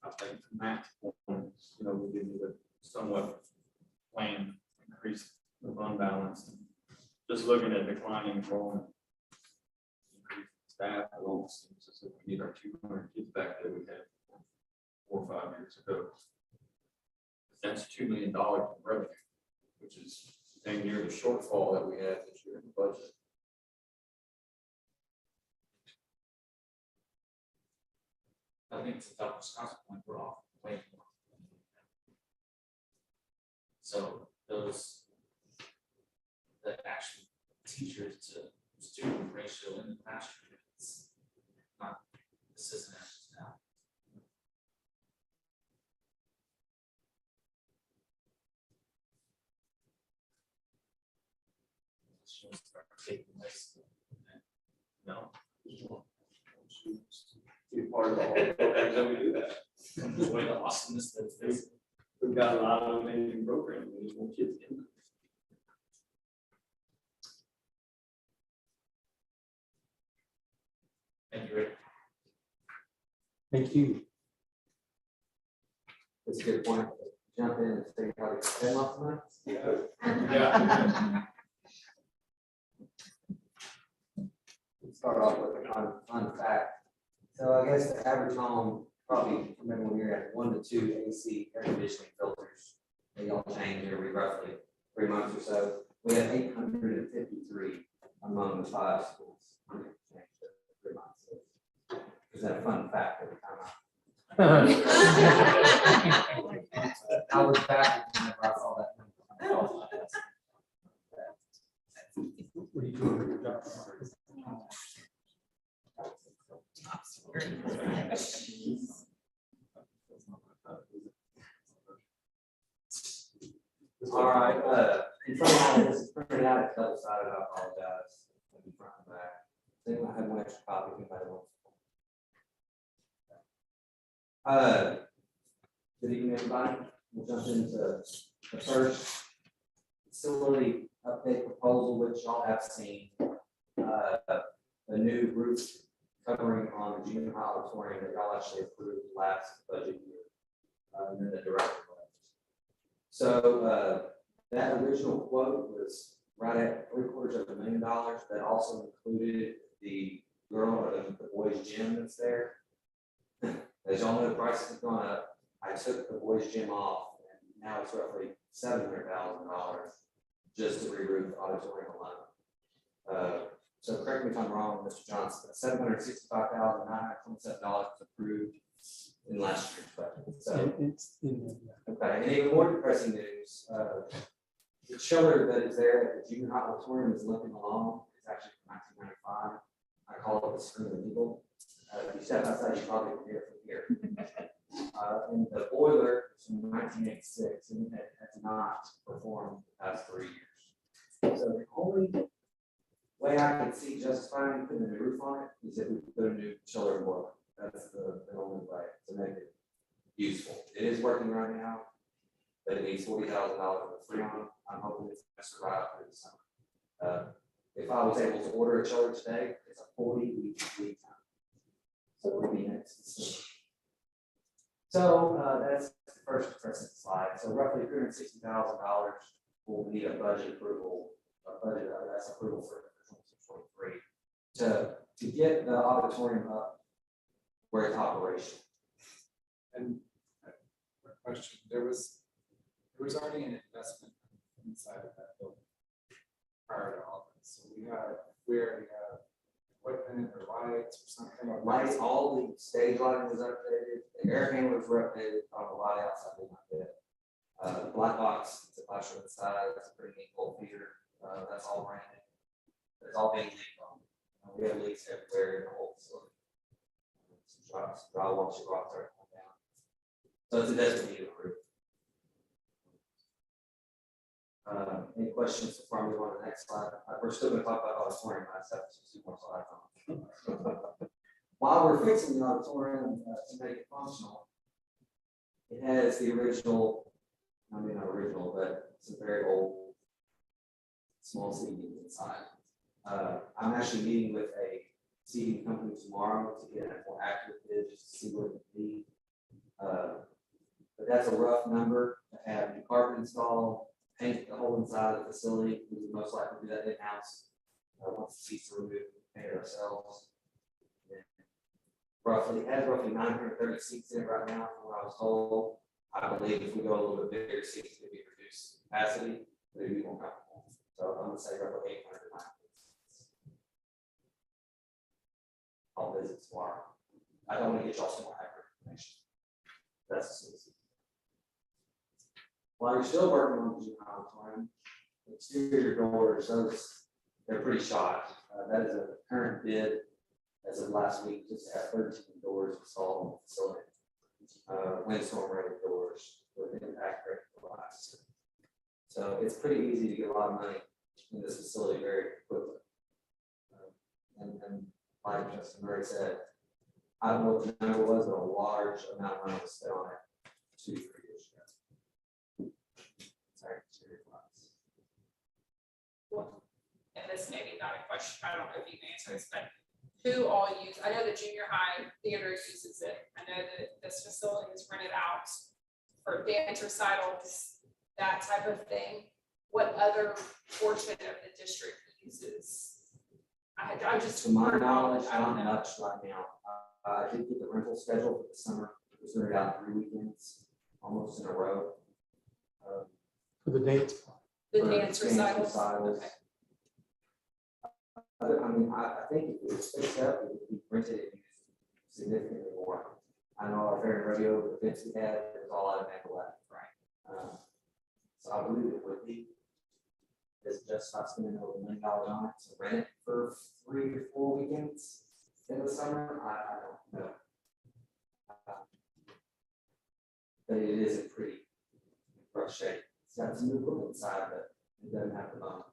I think the max point, we give you the somewhat planned increase the fund balance. Just looking at declining enrollment. Increase staff alone seems as if we need our 200 kids back that we had 4 or 5 years ago. That's $2 million in revenue, which is dang near the shortfall that we had this year in the budget. I think to Dr. Scott's point, we're off way more. So those, the actual teachers to student ratio in the classroom, it's not, this isn't actually now. She'll start taking place. No. Be part of all the programs that we do that. Enjoy the awesomeness that is. We've got a lot of amazing programs, we need more kids in them. Thank you, Rick. Thank you. That's a good point. Jump in and say how to extend off tonight. Yeah. Let's start off with a fun fact. So I guess the average home, probably remember when you're at 1 to 2 AC air conditioning filters. They all change every roughly 3 months or so. We have 853 among the 5 schools. Change every 3 months. Is that a fun fact every time I was back whenever I saw that number. What are you doing with your job? All right, in front of this is printed out, it's double sided, I apologize. In front and back. I think I have one extra copy if anybody wants. Good evening, everybody. We'll jump into the first facility update proposal, which y'all have seen. The new roof covering on the junior high auditorium that y'all actually approved last budget year. And then the director left. So that original quote was right at $750,000. That also included the the boys gym that's there. As y'all know, the prices have gone up. I took the boys gym off, and now it's roughly $700,000 just to re-roof the auditorium alone. so correct me if I'm wrong, Mr. Johnson, but $765,927 was approved in last year's budget. So, It's in there. okay, and even more depressing news, the chiller that is there at the junior high auditorium is limping along. It's actually from 1995. I call it the Screaming Eagle. If you step outside, you probably can hear it from here. And the boiler is from 1986, and it has not performed the past 3 years. So the only way I can see justifying putting a new roof on it is if we put a new chiller and boiler. That's the only way to make it useful. It is working right now, but it needs $40,000 for free on. I'm hoping it's going to survive through the summer. If I was able to order a chiller today, it's a 40-week lead time. So we'll be next. So that's the first depressing slide. So roughly $360,000 will need a budget approval, that's approval for 2023 to get the auditorium up where it's operational. And my question, there was already an investment inside of that building prior to all this. So we already have equipment or lights or something. Lights, all the stage lighting was updated, the air handlers were updated, on a lot outside of my bed. The black box, it's a flash on the side, that's a pretty neat cold feeder, that's all brand new. It's all being leaked on. We have leaks everywhere in the whole facility. Some drops, drywall should rock there, come down. So it's a desperate need of roof. Any questions before I move on to the next slide? We're still going to talk about auditorium, I just have 2 more slides on. While we're fixing the auditorium to make it functional, it has the original, I mean not original, but some very old small seating inside. I'm actually meeting with a seating company tomorrow to get a more accurate bid, just to see what it would be. But that's a rough number to have new carpet installed, paint the whole inside of the facility. We would most likely do that in-house. Once the seats are removed, we paint it ourselves. And roughly, it has roughly 930 seats in it right now, from what I was told. I believe if we go a little bit bigger, seats could be reduced capacity, but it'd be more comfortable. So I'm gonna say roughly 809. I'll visit tomorrow. I don't want to get y'all some more accurate information. That's the solution. While you're still working on the junior auditorium, the exterior doors, they're pretty shot. That is a current bid as of last week, just to have 13 doors installed in the facility. Windstorm rated doors with impact rated glass. So it's pretty easy to get a lot of money in this facility very quickly. And like Justin Murray said, I don't know what the number was, but a large amount of money was spent on it 2 to 3 years ago. Sorry, Well, and this may be not a question, I don't know if you can answer this, but who all use, I know the junior high theater uses it. I know that this facility is rented out for dance recitals, that type of thing. What other portion of the district uses? I just. To my knowledge, I don't not know. much right now. I did get the rental schedule for the summer. It was rented out 3 weekends, almost in a row. For the dance. The for dance recitals. Okay. I mean, I think if it was fixed up, it would be rented and used significantly more. I know our fair and rodeo events we had, it was all out of Nicollet. Right. So I believe it would be. It's just not spending over $1 million on it to rent it for 3 or 4 weekends in the summer. I don't know. But it is a pretty rough shape. It's got some new equipment inside, but it doesn't have the bones.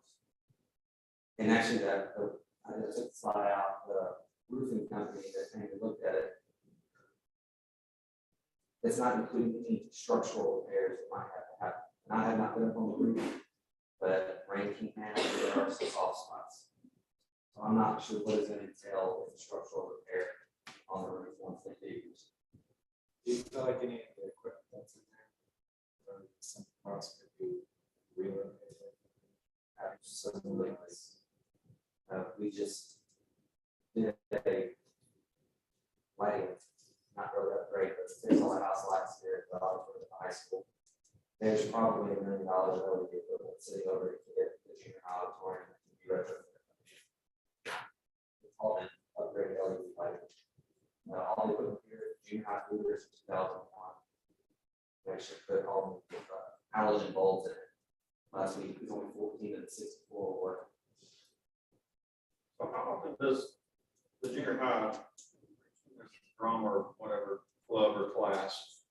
And actually, I just took the slide out, the roofing company that came and looked at it. It's not including any structural repairs that might have to happen. And I have not been up on the roof, but rain can happen, there are some soft spots. So I'm not sure what it's going to entail with the structural repair on the roof once they do use it. Do you feel like any of the equipment that's in there, or some parts could be relocated? Absolutely. We just did a lighting, not really that great, but there's all the house lights here at the high school. There's probably $1 million of LED equipment sitting over to get the junior auditorium that can be retrofitted. called it upgrade LED lighting. All the equipment here, junior high computers, 2001. We actually put all the halogen bulbs in it. Last week, it was only 14 of the 64 working. So how often does the junior high drama or whatever club or class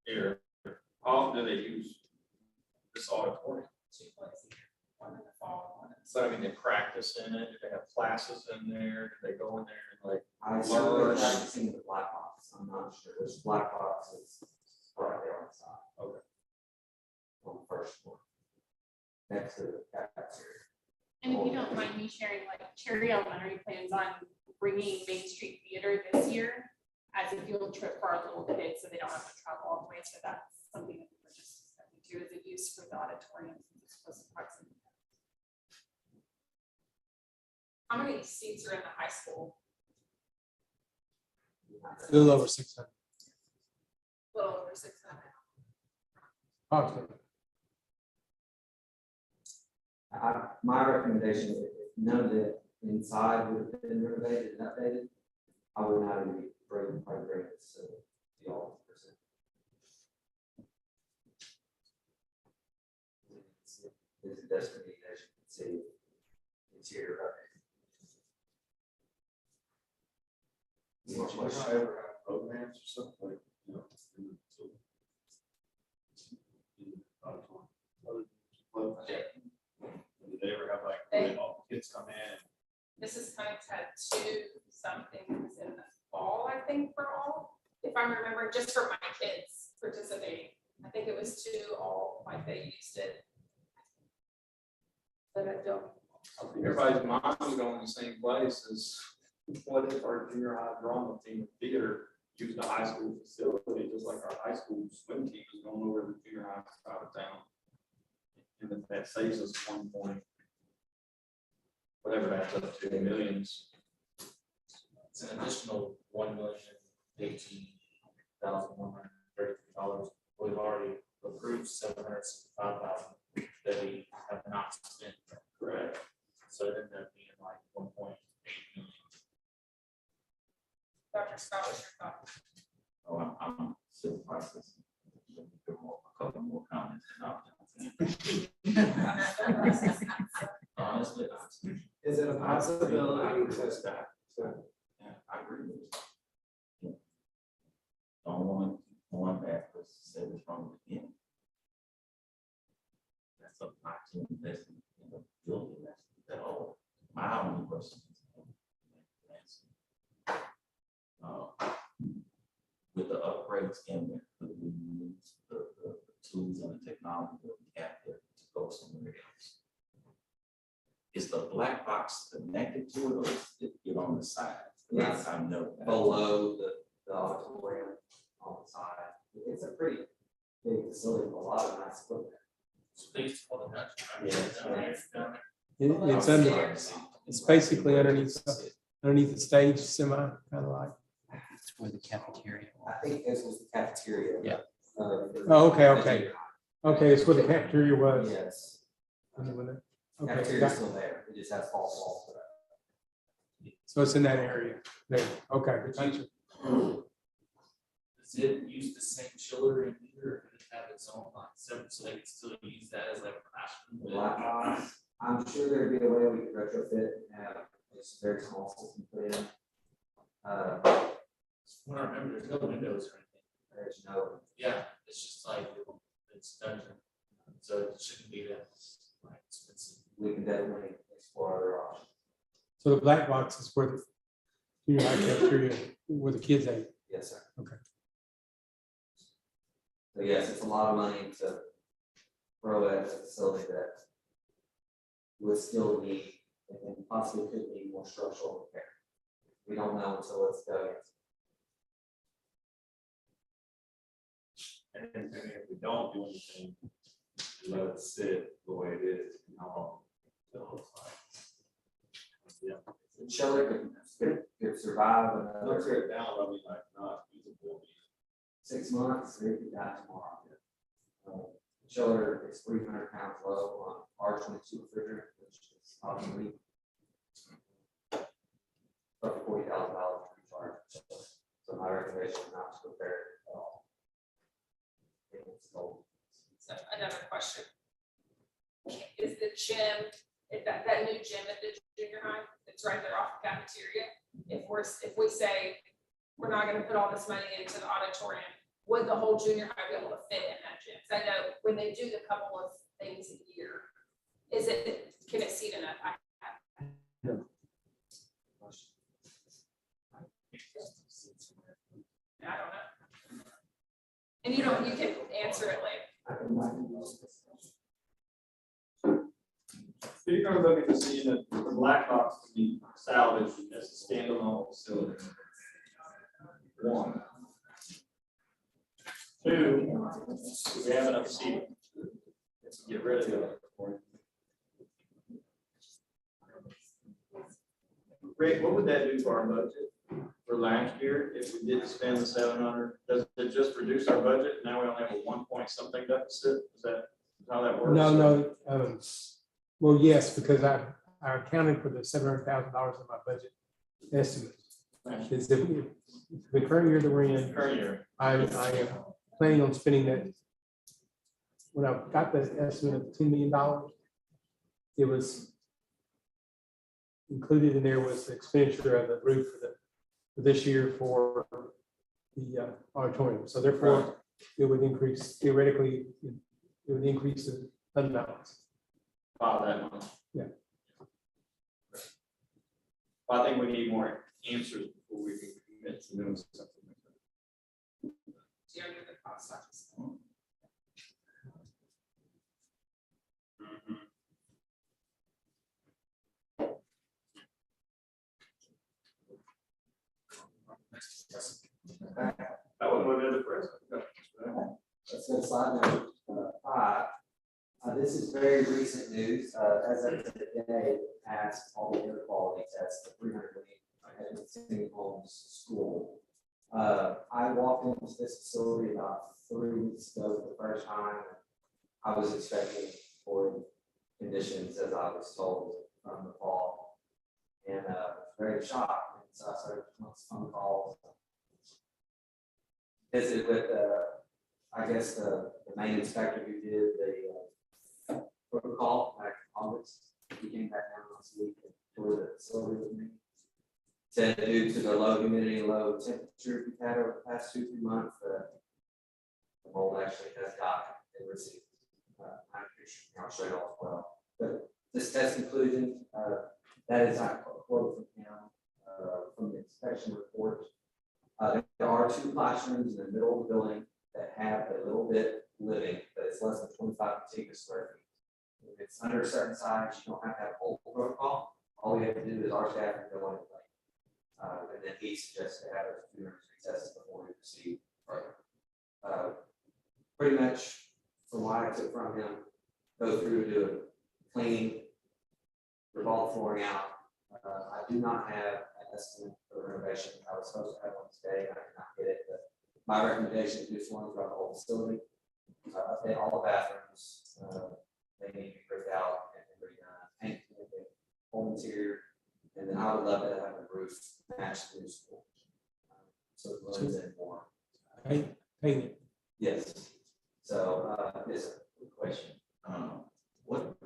here, how often do they use this auditorium? 2 places, one in the fall, one in the. So I mean, they practice in it, do they have classes in there, do they go in there and like? I assume they're practicing the black box. I'm not sure which black box is right there on the side. Okay. On the first floor. Next to the cafeteria. And if you don't mind me sharing, like Cherry Elementary plans on bringing Main Street Theater this year as a field trip for our little kids, so they don't have to travel all the way. So that's something that we're just discussing too, as a use for the auditorium. Since it's close to proximity. How many seats are in the high school? A little over 600. Little over 600. Approximately. My recommendation, if none of the inside would have been renovated and updated, I would not even bring this to the all percent. It's a destiny, as you can see, interior Much like I ever have programs or something like, you know. Did they ever have like, when all the kids come in? Mrs. Cummings had 2 something in the fall, I think, for all, if I'm remembering, just for my kids participating. I think it was 2 all, like they used it. But I don't. Everybody's mind is going the same place as what if our junior high drama team of theater used the high school facility, just like our high school swim team is going over to the junior high side of town. And that saves us 1 point. Whatever that's up to, millions. It's an additional $1,018,133. We've already approved $765,000 that we have not spent. Correct. So it ended up being like 1.8 million. Dr. Scott, what's your thought? Oh, I'm still processing. A couple more comments honestly. Is it a possibility to staff? Yeah, I agree with you. Don't want going back, because said it's from the beginning. That's a lot to invest in the building, that's that all. My only question is. With the upgrades in there, could we use the tools and the technology that we have there to go somewhere else? Is the black box connected to it, or is it on the side? Yes. I know. that. below the auditorium on the side. It's a pretty big facility with a lot of nice equipment. So they used to call it that. It's under, it's basically underneath the stage, semi, kind of like. It's where the cafeteria. I think this was the cafeteria. Yeah. Oh, okay. Okay, it's where the cafeteria was. Yes, Okay, cafeteria's got- still there, it just has false walls to it. so it's in that area. There, okay, thank you. Does it use the same chiller in here, or does it have its own like separate, so they can still use that as like a The classroom? black box, I'm sure there'd be a way we could retrofit and have this very small system put in. When I remember, there's no windows or anything. There's no, Yeah, it's just like, it's dungeon, so it shouldn't be that like expensive. we can definitely explore other options. So the black box is where the junior high cafeteria, where the kids ate. Yes, sir. Okay. So yes, it's a lot of money to throw at a facility that would still need, and possibly could need more structural repair. We don't know until it's done. And if we don't do anything, let it sit the way it is, and how long it looks like. Yeah. The chiller could survive Let's another tear it down, I mean, like, not usable. 6 months, or it could die tomorrow. The chiller is 300 pounds low on R22 refrigerant, which is obsolete. roughly $40,000 recharge. So my recommendation is not to repair it at all. It's old. So another question. Is the gym, if that new gym at the junior high, it's right there off the cafeteria, if we say we're not gonna put all this money into the auditorium, would the whole junior high be able to fit in that gym? 'Cause I know when they do the couple of things a year, can it seat enough? I don't know. And you can answer it later. So you're gonna look at the scene that the black box to be salvaged as a standalone facility. One. Two, we have enough seating. Let's get rid of it. Rick, what would that do for our budget for last year if we didn't spend the 700? Does it just reduce our budget? Now we only have a 1 point something deficit? Is that how that works? No, well, yes, because I accounted for the $700,000 in my budget estimate. Is that the current year that we're in, Current year. I am planning on spending that. When I got the estimate of $10 million, it was included in there was the expenditure of the roof for this year for the auditorium. So therefore, it would increase, theoretically, it would increase the fund balance. About that much. Yeah. Well, I think we need more answers before we can commit to doing something like that. Do you know the cost? That would move into the president. Let's go to slide number 5. This is very recent news. As of today, passed all the air quality tests, the 300 City Homes School. I walked into this facility about 3 weeks ago for the first time. I was expecting for conditions as I was told from the fall, and very shocked. And so I started making phone calls. Visited with I guess the main inspector who did the protocol back in August. He came back down last week and toured the facility with me. Said due to the low humidity and low temperature we've had over the past 2-3 months, the mold actually has died and received. I'll show you all as well. But this test conclusion, that is a quote from him from the inspection report. There are 2 classrooms in the middle of the building that have a little bit living, but it's less than 25 contiguous square feet. If it's under a certain size, you don't have to have a mold protocol. All we have to do is our staff can go in and play. And then he suggests to have a few tests before we proceed further. Pretty much from what I took from him, go through, do a cleaning, revolve flooring out. I do not have an estimate for the renovation. I was supposed to have one today, and I did not get it, but my recommendation is do flooring throughout the whole facility. Update all the bathrooms. They need to be bricked out and redone, paint the whole interior, and then I would love to have the roof match the new school. So it blends in more. Paint it. Yes. So, yes, sir. Good question. What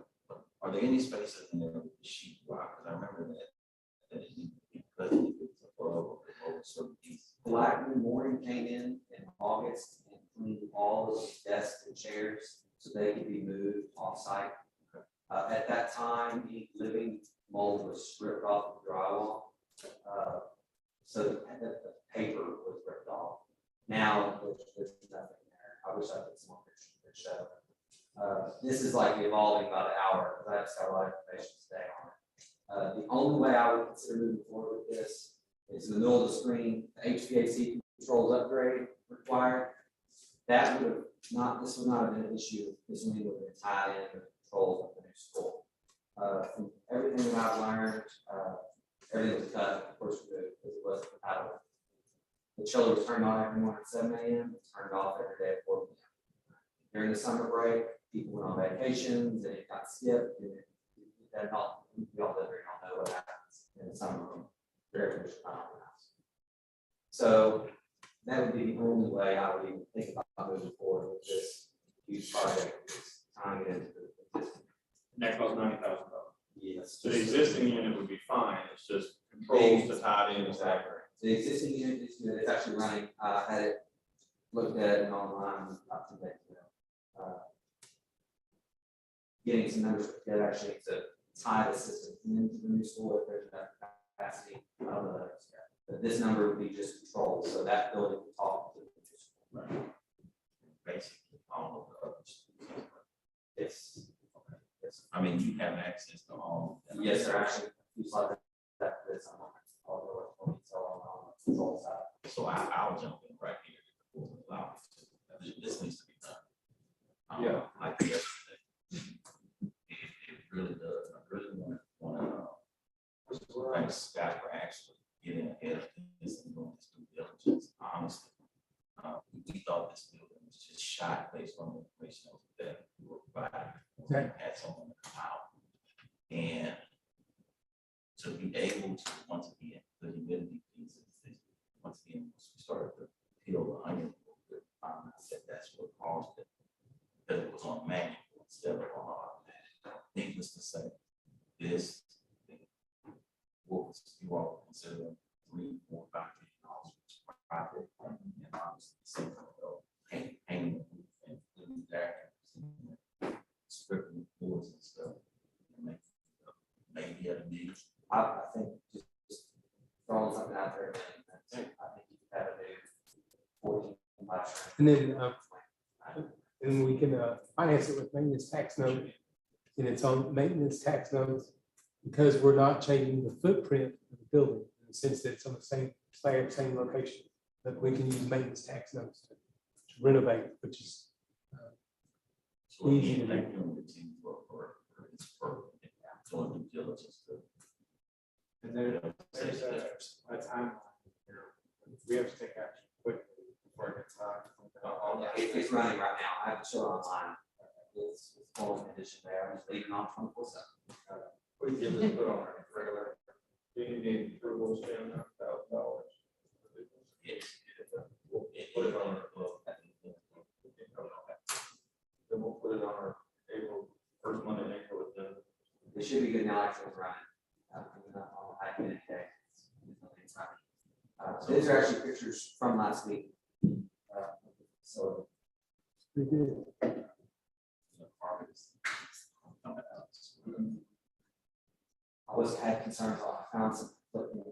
are there any spaces in there with the sheet rock? Because I remember that it needed to be cut if it was above or certain piece. Blackman Mooring came in August and cleaned all of the desks and chairs so they could be moved off-site. At that time, the living mold was stripped off the drywall. So the paper was ripped off. Now there's nothing there. I wish I could some more pictures to show. This is like evolving about an hour because I just got a lot of information today on it. The only way I would consider moving forward with this is in the middle of the screen, the HVAC controls upgrade required. That would have not, this would not have been an issue. This would have been tied in with the controls of the new school. From everything that I've learned, everything was cut, of course, because it wasn't compatible. The chiller was turned on every morning at 7 a.m. It's turned off every day at 4 p.m. During the summer break, people went on vacations and it got skipped. And that all, we all live here, y'all know what happens in the summer. air conditioning on the house. So that would be the only way I would even think about moving forward with this huge project, is tying it into the existing. And that costs $90,000. Yes. So the existing unit would be fine, it's just controls to tie it in. Exactly. The existing unit is good, it's actually running, I had it looked at it online, not too bad, getting some numbers together actually to tie the system into the new school if there's enough capacity. I don't know that yet. But this number would be just controlled, so that building would talk to the new school. Right. Basically, all of the other schools. It's, I mean, you have access to all. of them. yes, sir, actually, you saw that, this on all the on the control side. So I'll jump in right here. Allow me to. This needs to be done. Yeah. Like yesterday. It really does. I really want to, thanks Scott for actually getting ahead of this and doing this due diligence. Honestly, we thought this building was just shot based on the information that we were provided. We had someone come out. And to be able to, once again, the humidity piece is, once again, once we started to peel the onion, I said that's what caused it. Because it was on manual instead of on automatic. Needless to say, this, what you all consider $3, $4, $5 million project, and obviously, same painting and doing that, stripping boards and stuff, and make, maybe at a meeting. I think just throwing something out there, I think you have a new 14 classroom. And then we can finance it with maintenance tax note. And it's on maintenance tax notes because we're not changing the footprint of the building in the sense that it's on the same location. But we can use maintenance tax notes to renovate, which is So easy to again, do. thank you on the team for doing due diligence to. And then there's a timeline here. We have to take action quickly before it gets hot. It's running right now. I have to show it online. It's full condition there. I'm just leaving on 24/7. We can just put on our regular, do you need approvals, Jim, $1,000? Yes. Put it on our, then we'll put it on our April, first Monday in April, then. It should be good now. Actually, it's running. I did it today. It's running. These are actually pictures from last week. So Pretty good. had concerns. I found some conflicting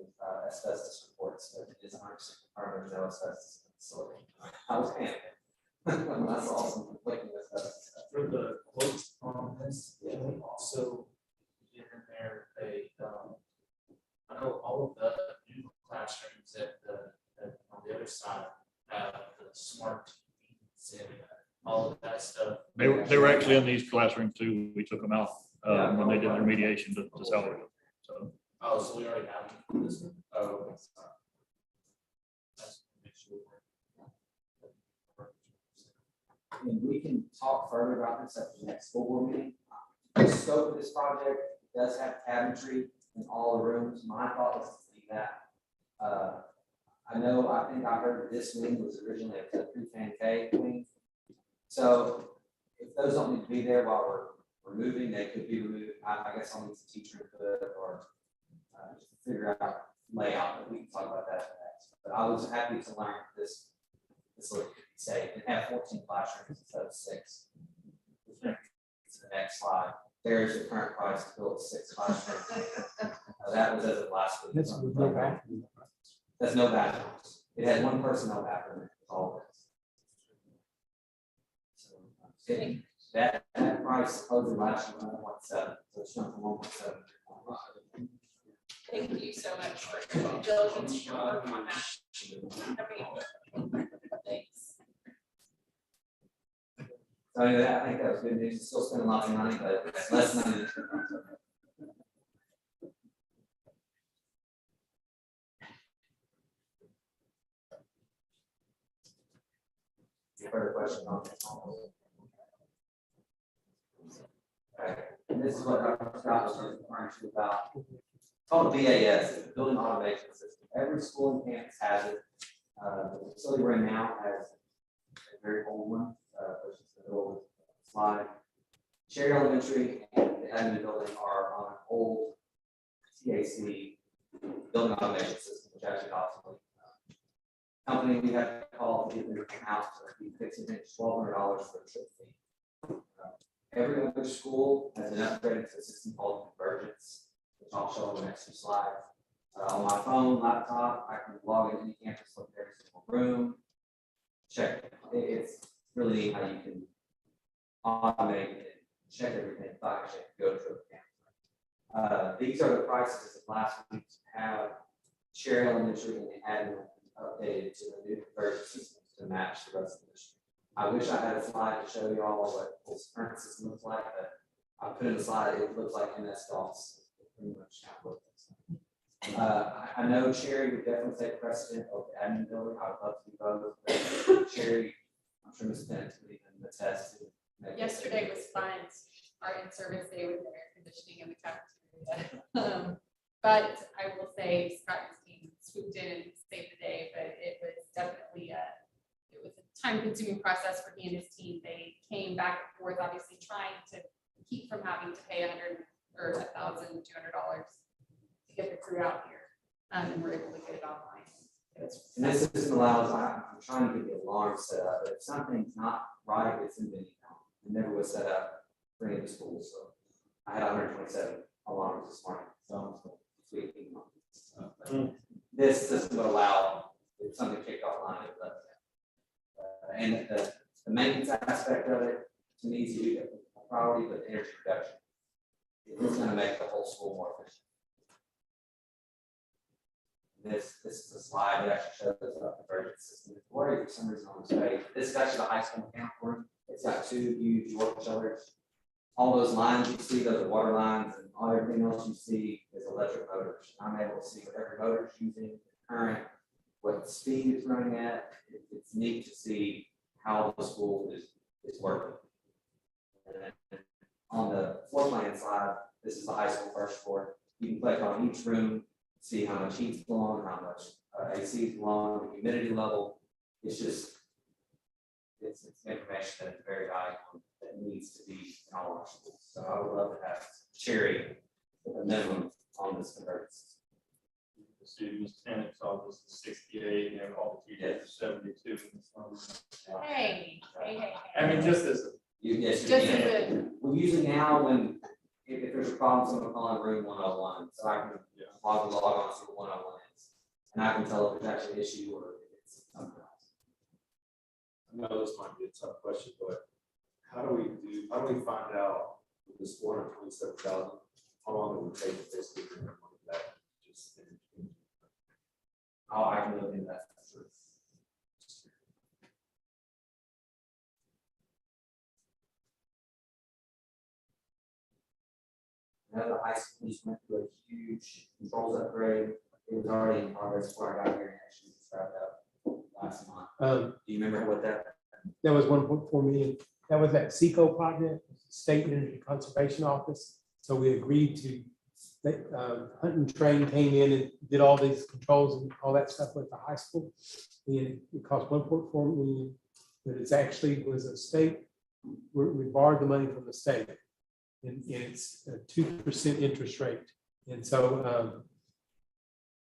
asbestos reports. So it is 100% confirmed there's no asbestos in the facility. I was panicking. That's awesome. Conflicting asbestos. For the quote on this, can we also get in there I know all of the new classrooms on the other side have the smart TVs and all of that stuff. They were actually in these classrooms too. We took them out when they did their mediation to salvage them. So Oh, so we already have this one? Oh, okay. That's make sure. And we can talk further about this at the next school board meeting. The scope of this project does have cabinetry in all the rooms. My thought was to leave that. I think I heard this wing was originally a pre-fan K wing. So if those don't need to be there while we're moving, they could be removed. I guess I'll need some teacher input or just to figure out layout, but we can talk about that next. But I was happy to learn this would say it have 14 classrooms instead of 6. To the next slide, there's the current price to build 6 classrooms. That was as of last week. That's with no bathroom. That's no bathrooms. It had one person, no bathroom. It's all this. So, that price supposedly last year was 1.7, so it's jumped from 1.7 to 1.5. Thank you so much for your due diligence and your work on that. Thanks. So anyway, I think that was good news. Still spending a lot of money, but it's less money than. Further question on this? Okay, and this is what Dr. Scott was referring to about called BAS, it's a building automation system. Every school in campus has it. The facility we're in now has a very old one, which is the old slide. Cherry Elementary and the admin building are on an old TAC building automation system, which actually obsolete. Company we have to call to get them out, so we fixing it, $1,200 for a trip fee. Every other school has an upgraded to a system called Convergence, which I'll show on the next few slides. On my phone, laptop, I can log into any campus, look at every single room, check. It's really neat how you can automate and check everything, without actually go to a campus. These are the prices of last week to have Cherry Elementary and the admin updated to the new Convergence system to match the rest of the district. I wish I had a slide to show you all what this current system looks like, but I put in a slide, it looks like MS-DOS. Pretty much how it looks. I know Cherry would definitely take precedent over the admin building. I would love to do both. But Cherry, I'm sure Ms. Bennett would even attest to. Yesterday was fun, our in-service day with the air conditioning in the cafeteria. But I will say Scott and his team swooped in and saved the day, but it was definitely it was a time-consuming process for he and his team. They came back and forth, obviously trying to keep from having to pay $100 or $1,200 to get the crew out here, and we're able to get it online. And this system allows, I'm trying to get the alarm set up, but if something's not right, it's in the it never was set up for any of the schools, so I had 127 alarms this morning, so tweaking. This system would allow if something kicked offline, it would let it. And the maintenance aspect of it, to me, is a priority, but the energy reduction is going to make the whole school more efficient. This is a slide that actually shows the Convergence system. It's worried for some reason on this page. This is actually the high school account room. It's got 2 huge water chillers. All those lines you see, those are water lines, and all everything else you see is electric motors. I'm able to see what every motor is using, the current, what speed it's running at. It's neat to see how the school is working. And then on the floor plan side, this is the high school first floor. You can click on each room, see how much heat's blowing, how much AC is blowing, the humidity level. It's just, it's information that is very valuable that needs to be in all our schools. So I would love to have Cherry with a minimum on this Convergence. The students, tenants, all this is 68, and all the teachers are 72. Hey. I mean, just as Yes, you Just can. as a, We usually now, when, if there's a problem, someone will call in room 101, so I can log on to see what 101 is. And I can tell if there's actually an issue or if it's something else. I know this might be a tough question, but how do we find out with this 427,000, how long it would take to basically bring our money back? Just I can look into that. Now the high school just went through a huge controls upgrade. It was already in progress before I got here and actually started up last month. Do you remember what that? That was 1.4 million. That was that SECO project, State Energy Conservation Office. So we agreed to, Hunt and Train came in and did all these controls and all that stuff with the high school. And it cost 1.4 million, but it's actually was a state, we borrowed the money from the state. And it's a 2% interest rate. And so,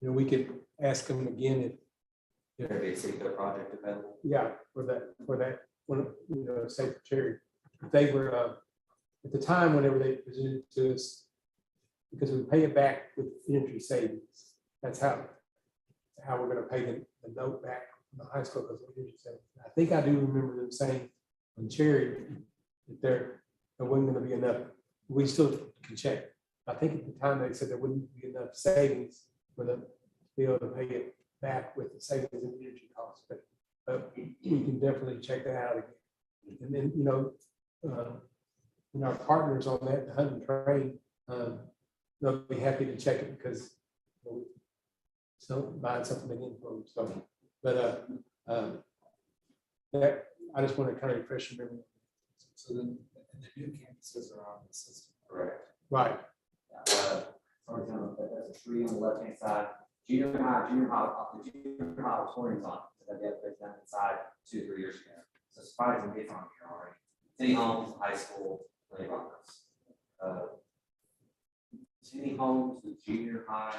we could ask them again if There be a SECO project available. yeah, for that, one, secretary. They were, at the time, whenever they presented to us, because we pay it back with energy savings. That's how we're gonna pay the note back from the high school because of energy savings. I think I do remember them saying on Cherry that there wasn't gonna be enough. We still can check. I think at the time they said there wouldn't be enough savings for them to be able to pay it back with the savings in energy costs, but we can definitely check that out again. And then, our partners on that, the Hunt and Train, they'll be happy to check it because so buying something again for them. So, but that I just want to kind of refresh your memory. So then, the new campuses are on the system. Correct. Right. For example, tree on the left-hand side. Junior high auditorium's on, so that the upgrade done inside 2 or 3 years ago. So surprising it's on here already. City Homes, high school, plenty of offers. City Homes, the junior high,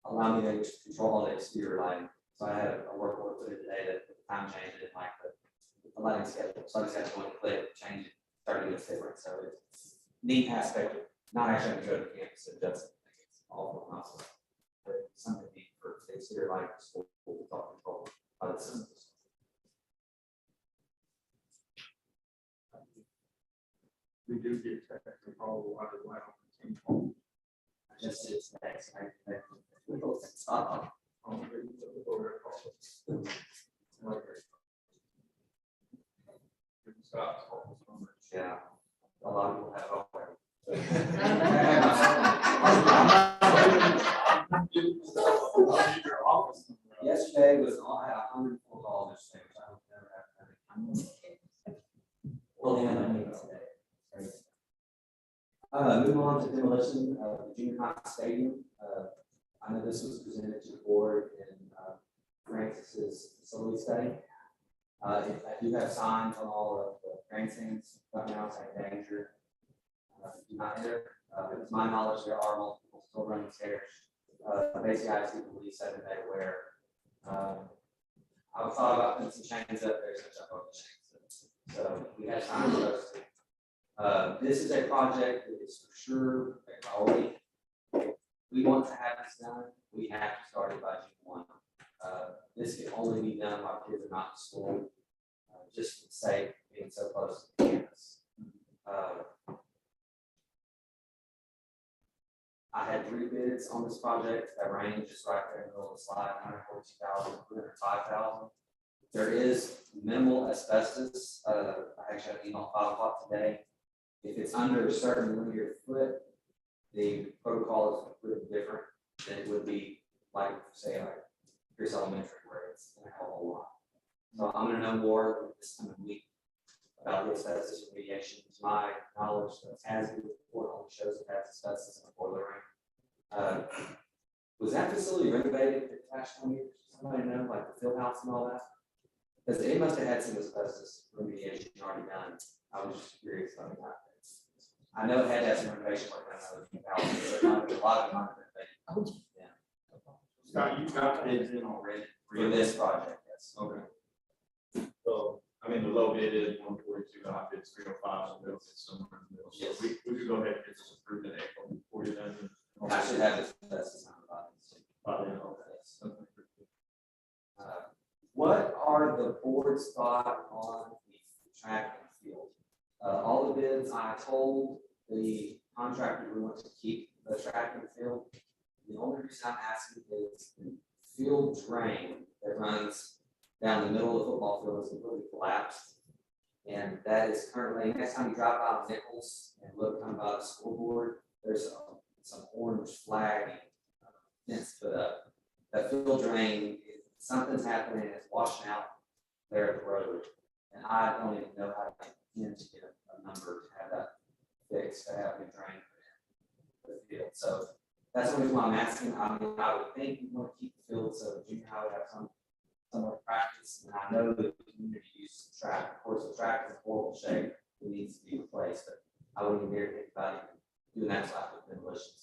allow me to control all the exterior lighting. So I had a work order put in today that the time change it, like the lighting schedule. So I just had to go and click, change it, start doing it different. So it's a neat aspect of not actually having to go to campus and adjust it. It's all for myself. But it's something neat for the exterior lighting for school to talk control by the systems. We do get technical all water light on the team. Just it's next. Stop. Yeah, a lot of people have already. Yesterday was, I had 100 phone calls yesterday, which I don't never have. Well, yeah, I need today. Move on to demolition of the junior high stadium. I know this was presented to the board in Francis's facility study. I do have signs on all of the grandstands, right now saying danger. Do not enter. To my knowledge, there are multiple still running stairs. Basically, I see police said that they were. I thought about putting some chains up there, so jump over the chains. So we have signs posted. This is a project that is for sure a priority. We want to have this done. We have to start it by June 1. This can only be done while kids are not in school, just for the sake of being so close to the campus. I had 3 bids on this project that range just right there in the middle of the slide, 142,000, 205,000. There is minimal asbestos. I actually had an email at 5 o'clock today. If it's under a certain linear foot, the protocol is completely different than it would be like, say, like Pierce Elementary, where it's a hell of a lot. So I'm gonna know more this coming week about the asbestos remediation. To my knowledge, the ASBE report only shows it has asbestos in the boiler room. Was that facility renovated in the past 20 years? Somebody know, like the field house and all that? Because it must have had some asbestos remediation already done. I was just curious about that. I know it had to have some renovation work done on the house, but a lot of them aren't renovated. Yeah. Scott, you got bids in already. For this project, yes. Okay. So, I mean, the low bid is 142, the high bid is 305, so we'll sit somewhere in the middle. So Yes. we could go ahead and get this approved in April before you then. I should have this, that's the By then, Yes. okay. What are the board's thought on the track and field? All the bids, I told the contractor we want to keep the track and field. The only reason I'm asking is the field drain that runs down the middle of the football field is completely collapsed. And that is currently, next time you drive by Nichols and look kind of by the scoreboard, there's some orange flag fence put up. That field drain, something's happening, it's washing out there at the road. And I don't even know how to begin to get a number to have that fixed, to have it drained for the field. So that's the reason why I'm asking. I mean, I would think we want to keep the field so junior high would have somewhat practice. And I know that the community uses the track. Of course, the track is in horrible shape. It needs to be replaced, but I wouldn't even dare think about even doing that type of demolition.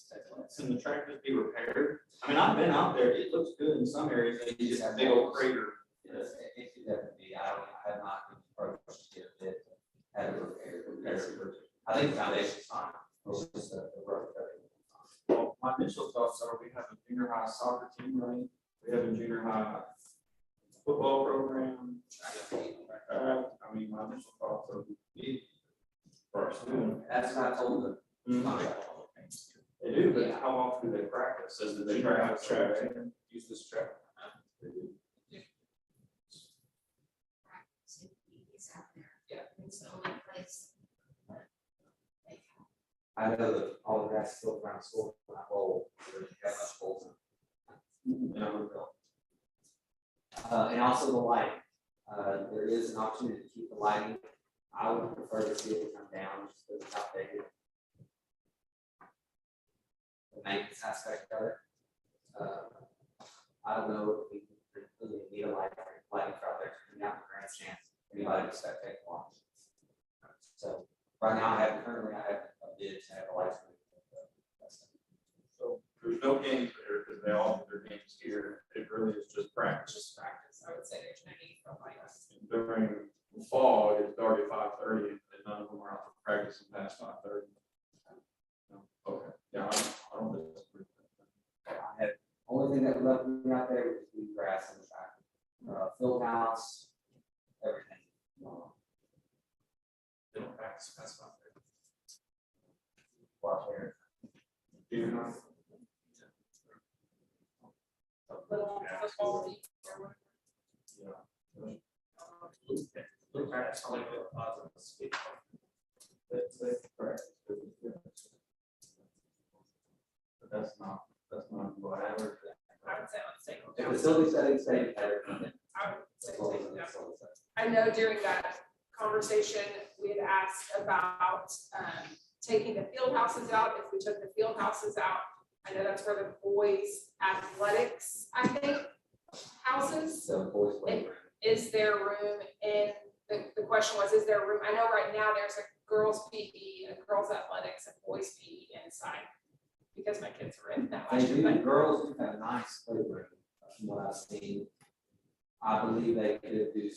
Can the track just be repaired? I mean, I've been out there, it looks good in some areas, and you just have a big old crater. Yes, it could definitely be. I have not been approached to get a bit, have it repaired. I think the foundation's fine. It's just the rough coating. Well, my initial thoughts are we have a junior high soccer team running, we have a junior high football program. I mean, my initial thoughts are we for our students. That's what I told them. They do, but how often do they practice? Says that they practice track, use this track. They do. It's out there. Yeah. It's the only place. I know that all the grass is still around school, when I roll, there's that much holes in it. And also the lighting. There is an opportunity to keep the lighting. I would prefer to see it come down just because it's outdated. The maintenance aspect of it. I don't know if we really need a lighting out there to out the grandstand, anybody would spectate watch. So right now, I have a bid to have a light. So there's no games there because they all have their games here. It really is just practice. Just practice, I would say there's no need for lights. During the fall, it's dark at 5:30 and none of them are out for practice past 5:30. Okay, yeah, I don't disagree. I had, only thing that left me out there was the grass and the track. Field house, everything. They don't practice, that's not fair. Watch there. Junior high. Little football league or whatever. Little practice, I like the positive speak. That's correct. But that's not what I heard. I would say on the The same. facility setting, stay better. I would say take that. I know during that conversation, we had asked about taking the field houses out. If we took the field houses out, I know that's where the boys athletics, I think, houses. So boys play. Is there room in, the question was, is there room? I know right now there's a girls PE, a girls athletics, and boys PE inside. Because my kids were in that They last year, do, but girls do have a nice playroom, from what I've seen. I believe they could do,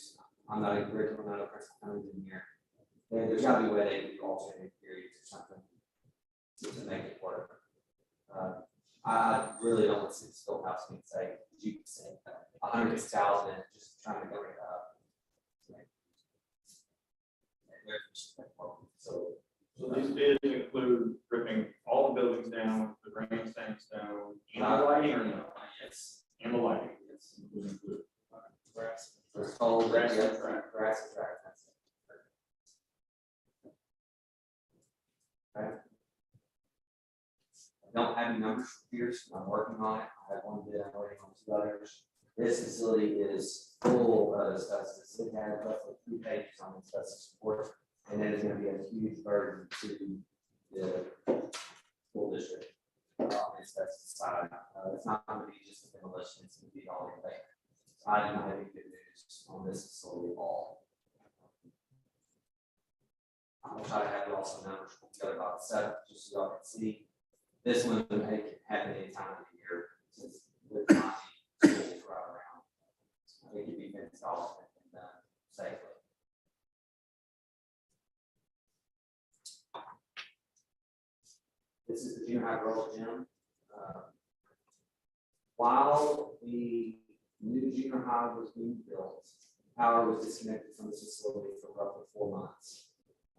I'm not a curriculum, I'm not a principal engineer. There's gotta be a way they can do alternative periods or something to make it work. I really don't want to see the schoolhouse being say, you can say, 100,000, just trying to go it up. So, So these bids include ripping all the buildings down, the grandstands down, and the lighting or no? yes, And the lighting. It's included. Grass. it's called Grass grass and and track. grass and track. That's it. Okay. I don't have any numbers for Pierce, I'm working on it, I have one bid, I'm waiting on 2 others. This facility is full of asbestos, it has roughly 3 pages on asbestos support, and it is gonna be a huge burden to the school district. On the asbestos side, it's not gonna be just a demolition, it's gonna be all the way. I do not have any good news on this facility at all. I'll try to have you also numbers, we'll get about 7, just so y'all can see. This one can happen any time of the year, since with my schools right around. It can be fenced off and done safely. This is the junior high girls gym. While the new junior high was being built, power was disconnected from the facility for roughly 4 months.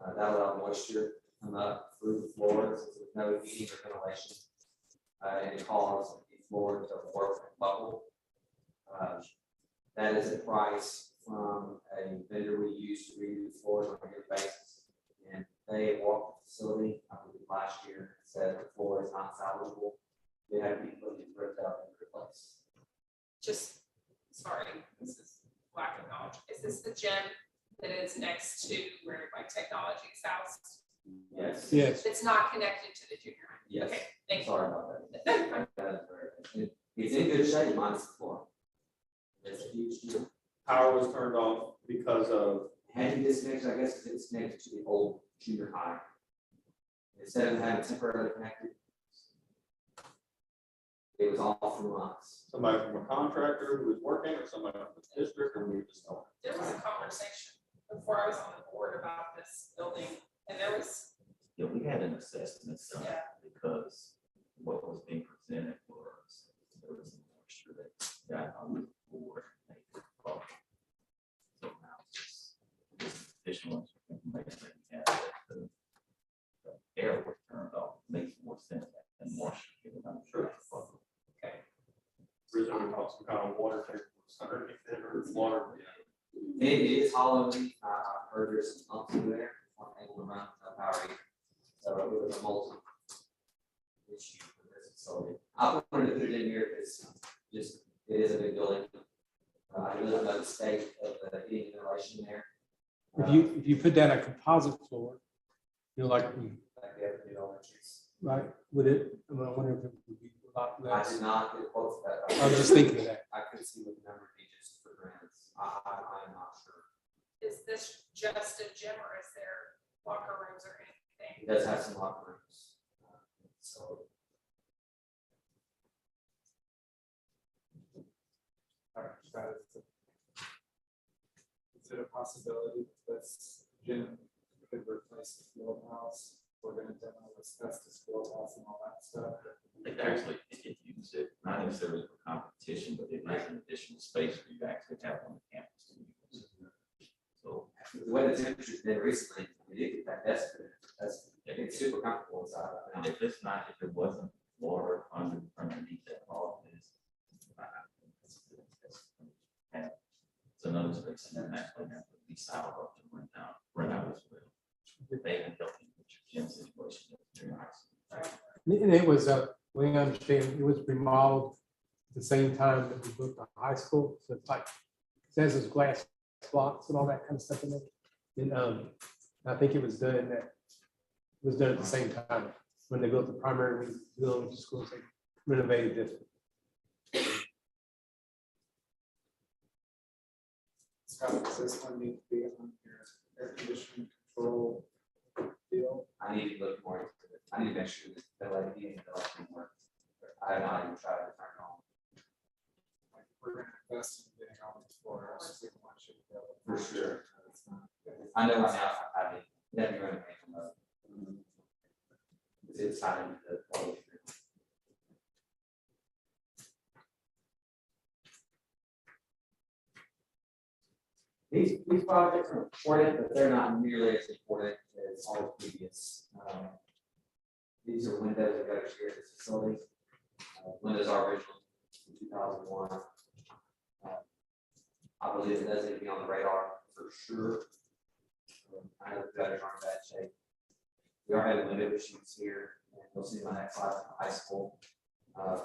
That allowed moisture to come up through the floor, since there was no heating or ventilation. And it caused the floor to warp and bubble. That is a price from a vendor we use to redo the floors on a regular basis. And they walked the facility, I believe last year, and said the floor is not salvageable. They had to be completely ripped up and replaced. just, sorry, this is lack of knowledge. Is this the gym that is next to where like technology is housed? Yes. Yes. It's not connected to the junior high? Yes. Okay, thank you. Sorry about that. It's in good shape, minus the floor. It's a huge deal. Power was turned off because of, Had you disconnected, I guess it's connected to the old junior high. Instead of having temporarily connected, it was off for months. somebody from a contractor who was working or somebody from the district, or we just don't. There was a conversation before I was on the board about this building, and there was, Yeah, we had an assessment done Yeah. because what was being presented was there was some moisture that got on the board. and made it bubble. So now it's just additional information that we have that the air was turned off, makes more sense and moisture. getting on the bubble. Originally thought some kind of water tank was underneath it or water. It is hollow. I've heard there's some pumps in there, aren't able to run power. So it was a multi issue for this facility. I wanted to put it in here because just, it is a big building. I really don't know the state of the heating and ventilation there. If you put down a composite floor, like we, Like the other new elementaries. right? Would it, I wonder if it would be a lot I less. did not get quotes for that. I was just thinking of that. I could see what the number would be just for grants. I'm not sure. Is this just a gym or is there locker rooms or It anything? does have some locker rooms. So Is it a possibility that this gym could replace the field house? We're gonna demo asbestos field house and all that stuff. They actually could use it, not necessarily for competition, but it makes an additional space for you to actually have on the campus to use. So the way the temperature's been recently, I mean, it, that's, it's super comfortable inside. and if it's not, if it wasn't water underneath that wall, it's another space in that actually have to be solid up to run out as well. They can help you with your gym situation. And it was, we understand, it was remodeled at the same time that we built the high school, so it's like, it says there's glass blocks and all that kind of stuff in there. And I think it was done at the same time, when they built the primary elementary schools, they renovated this. Scott, does this one need to be on your air conditioning control deal? I need to look more into it. I need to make sure that the LED and the lighting work. I have not even tried to turn it on. Like, we're gonna invest in getting all these floors. We want you to be able to- For sure. It's not- I know right now, I mean, never going to make them up. It's time to the quality. These projects are important, but they're not nearly as important as all the previous. These are windows that go here at this facility. Windows are original in 2001. I believe it does need to be on the radar for sure. I know the gutters aren't in bad shape. We are having window issues here, and you'll see my next slide from high school. I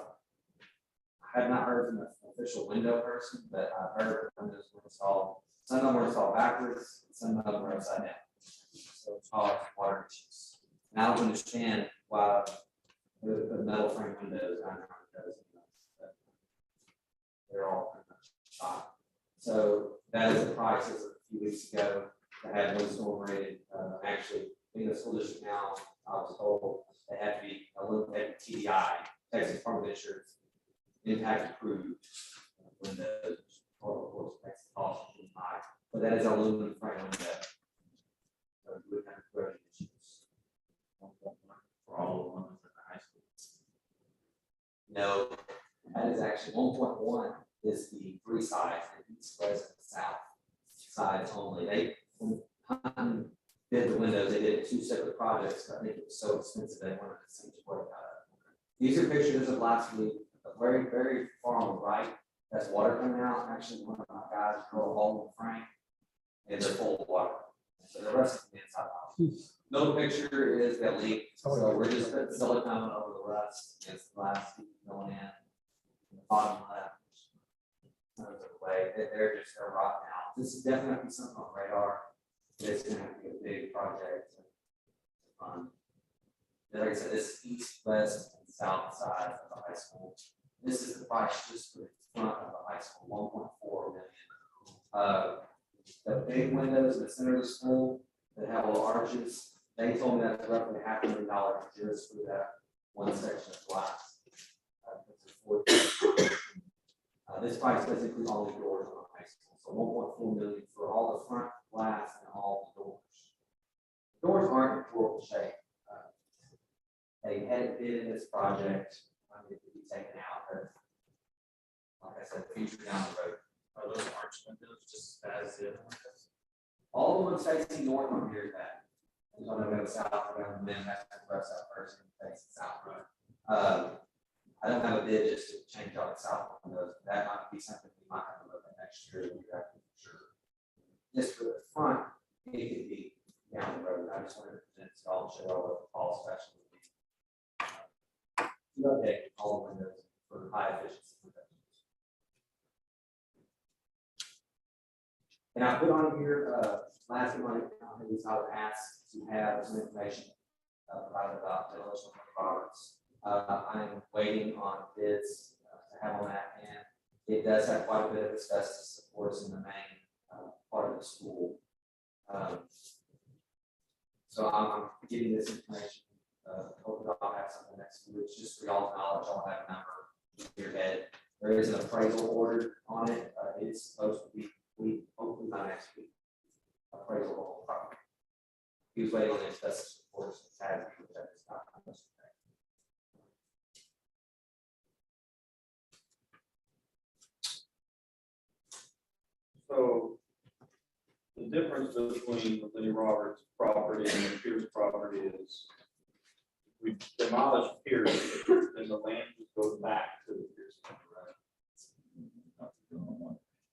have not heard from an official window person, but I've heard windows were installed. Some of them were installed backwards, some of them were upside down. So it's caused water issues. And I don't understand why the metal frame windows, I don't know how it does, but they're all pretty much shot. So that is the price as of a few weeks ago. I had one storm rated, actually, in the school district now, I was told they had to be a little bit TDI, Texas Department of Insurance, impact approved windows, or of course, makes the cost too high, but that is an aluminum frame window. So you would have corrosion issues. For all the ones at the high school. No, that is actually 1.1 is the three sides, and east, west, and south sides only. They did the windows, they did two separate projects, but I think it was so expensive, they wanted to see what about it. These are pictures of last week, very, very far on the right, that's water coming out. Actually, one of my guys drilled a hole in the frame, and they're full of water. So the rest of the inside out. No picture is that leak, so we're just putting silicone over the rust, against the glass going in. The bottom left. Way, they're rotten out. This is definitely something on radar. It's gonna have to be a big project. Like I said, this is east, west, and south side of the high school. This is the price just for the front of the high school, 1.4 million. The big windows in the center of the school that have little arches, they told me that's roughly $500,000 just for that one section of glass. This price does include all the doors on the high school, so 1.4 million for all the front glass and all the doors. Doors aren't in horrible shape. They had bid in this project, it could be taken out, but like I said, future down the road. Are those arch windows just as the other windows? All the ones facing north on here is that. There's one that goes south, around the that's the rest of that person facing south road. I don't have a bid just to change out the south windows. That might be something we might have to look at next year. For sure. Just for the front, it could be down the road. I just wanted to install, show all the fall special. Update all the windows for high efficiency windows. And I put on here, last one, I was asked to have some information provided about demolition of I'm waiting on bids to have on that, and it does have quite a bit of asbestos, of course, in the main part of the school. So I'm getting this information, hopefully I'll have something next week, just for y'all's knowledge, I'll have a number in your head. There is an appraisal order on it, it's supposed to be complete, hopefully by next week. Appraisal of the whole property. He was waiting on the asbestos reports, which has, which I just got. So the difference between the Lenny Roberts property and the Pierce property is we demolish Pierce, then the land just goes back to the Pierce.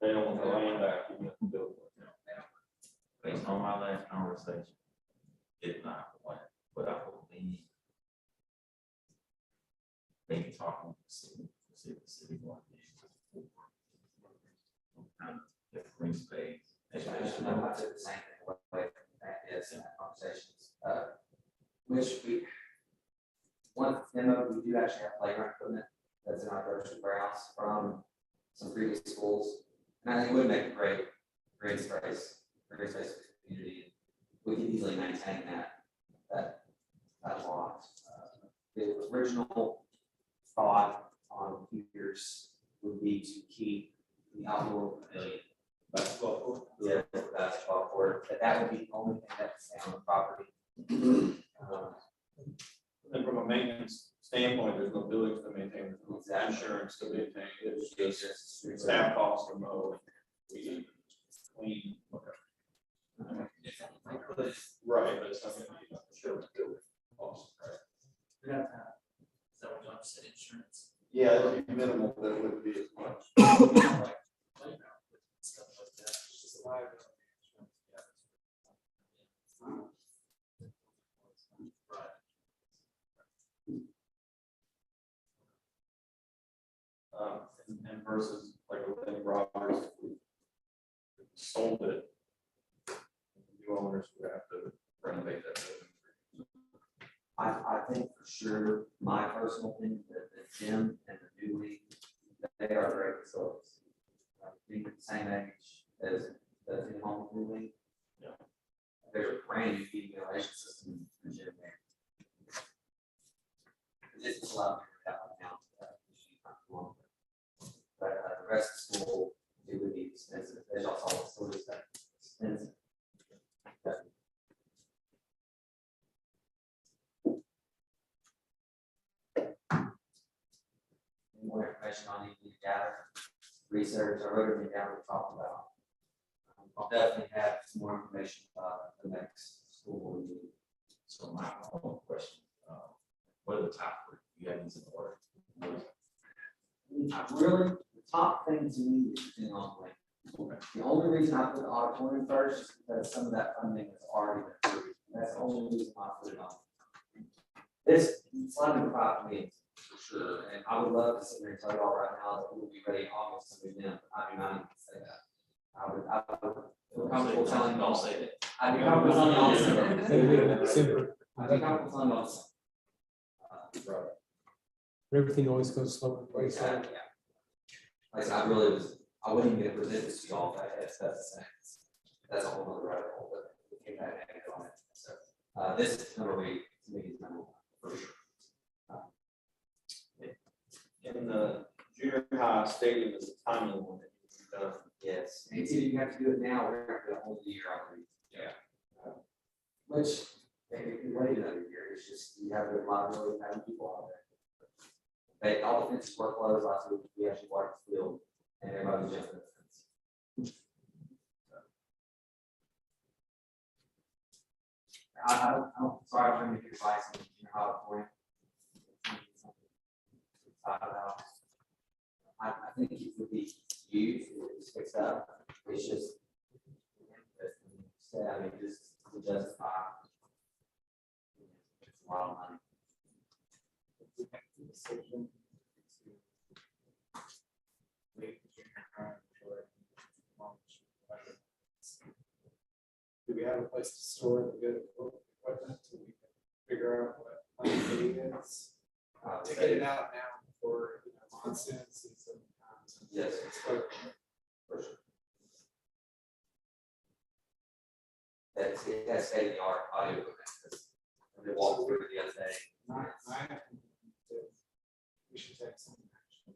They don't want the land back, even if the building. Based on my last conversation, it's not the one, but I believe maybe talking to the city one. Kind of different space. I said the same thing, what that is in that conversations, which one demo, we do actually have playground equipment that's in our grocery warehouse from some previous schools. And I think it would make a great space for the community. We can easily maintain that lot. The original thought on Pierce would be to keep the outdoor pavilion. Basketball court? Yeah, the basketball court, but that would be the only thing that would stay on the property. And from a maintenance standpoint, there's no buildings to maintain, there's no Exactly. insurance to maintain, it's just staff costs to mow. We clean. Right, but it's not gonna be sure with building costs, right? Is that what John said, insurance? Yeah, it'd be minimal, but it wouldn't be as much. Like playground with stuff like that, it's just a liability. Right. And versus like a Lenny Roberts, if we sold it, new owners would have to renovate that building. I think for sure, my personal opinion, that the gym and the new league, they are great facilities. Being the same age as the in-home new league. Yeah. There's a brand new heating ventilation system in the gym there. This is a lot of now. But the rest of the school, it would be expensive. There's also facilities that are expensive. More information on need to gather, research, I wrote everything down we talked about. I'll definitely have some more information about the next school board meeting. So my own question, what are the top three? You have these in order. Really, the top thing to me is in on plan. The only reason I put the auditorium first is because some of that funding has already been approved. That's the only reason I put it on. This, it's not in 5 meetings, for sure, and I would love to sit here and tell you all right now that we'll be ready in August to move in, but I do not even say that. I would feel comfortable telling you all, Don't say that. I'd be comfortable telling you all. December. I'd be comfortable telling you all. Right. Everything always goes slow. Like I said, I wouldn't even get presented to y'all, but that's the same. That's a whole other rabbit hole, but we came back and on it, so, this is number 8, to me, is number 1, for sure. In the junior high stadium is a timely one that you've done. Yes, and either you have to do it now, or you're gonna hold the year, I believe. Yeah. Which, maybe you can wait another year, it's just, you have a liability of having people out there. But all the fences were closed last week, we actually walked the field, and everybody was jumping the fence. Sorry, I'm trying to get advice on junior high for you. I think it would be used, it's fixed up, it's just. I mean, just to justify. It's a lot of money. Do we have a place to store the good equipment so we can figure out what money is? To get it out now for, monsoon season. Yes. But For sure. It has state of the art audio equipment, because we walked through it the other day. we should take some action.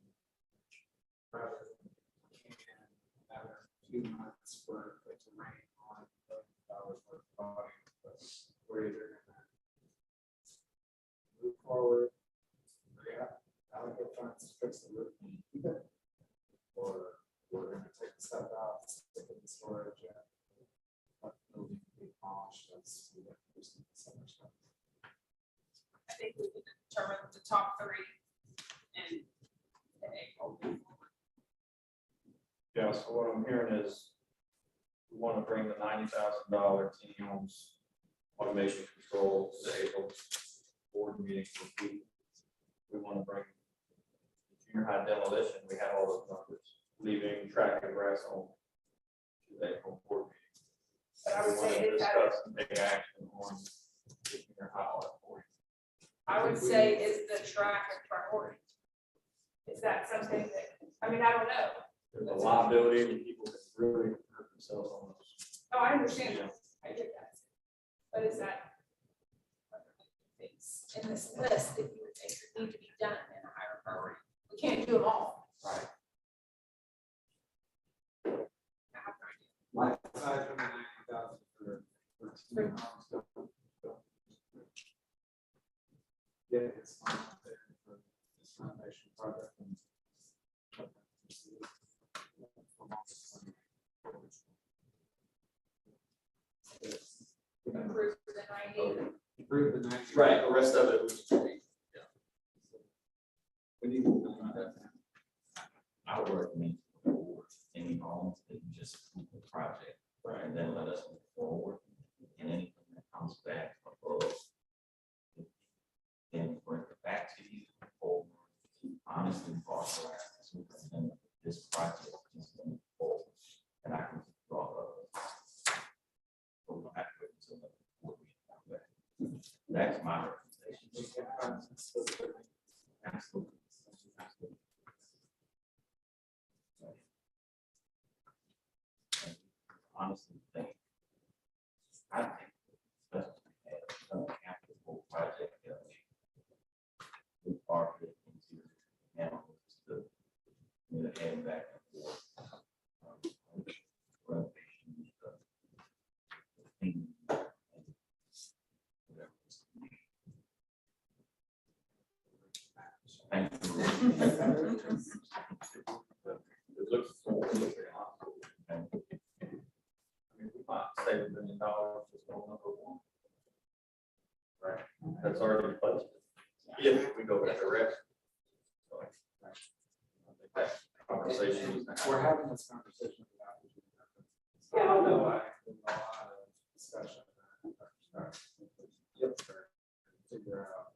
Rather than another few months for it to rain on $1,000,000 worth of audio, but we're either gonna move forward, allocate funds to fix the roof, or we're gonna take a step out, stick it in storage, and let the building be demolished, that's, there's so much stuff. I think we can determine the top three in April. Yeah, so what I'm hearing is we want to bring the $90,000 teeny homes automation control to the April board meeting for people. We want to bring the junior high demolition, we had all those numbers, leaving track and grass home to the April board meeting. But I would We want say to is that, discuss and take action on the junior high auditorium. I would say is the track a priority? Is that something that, I mean, I don't know. There's a liability and people can really hurt themselves on those. Oh, I understand that. I get that. But is that things in this list that you would think would need to be done in a higher priority? We can't do them all. Right. Aside from the 90,000 for team homes. Yeah, it's fine there for this renovation project. Improve the 90. Improve the 90. Right, the rest of it was. We need to do that. I would recommend the board, any homes that you just approve the project, right, and then let us move forward. And anything that comes back above, then bring it back to you, or honestly, authorize the superintendent of this project is going forward, and I can draw up. Go back to the board meeting. That's my recommendation. Absolutely. Absolutely. Honestly, I think, especially after the whole project, we parked it into animals to, head back and forth. Renovation, Thank you. It looks so good. I mean, we might save $1 million just on number one. Right, that's already budgeted. If we go that direction. So, I think that conversation is. We're having this conversation about. Yeah, I know. A lot of discussion. Yep. Figure out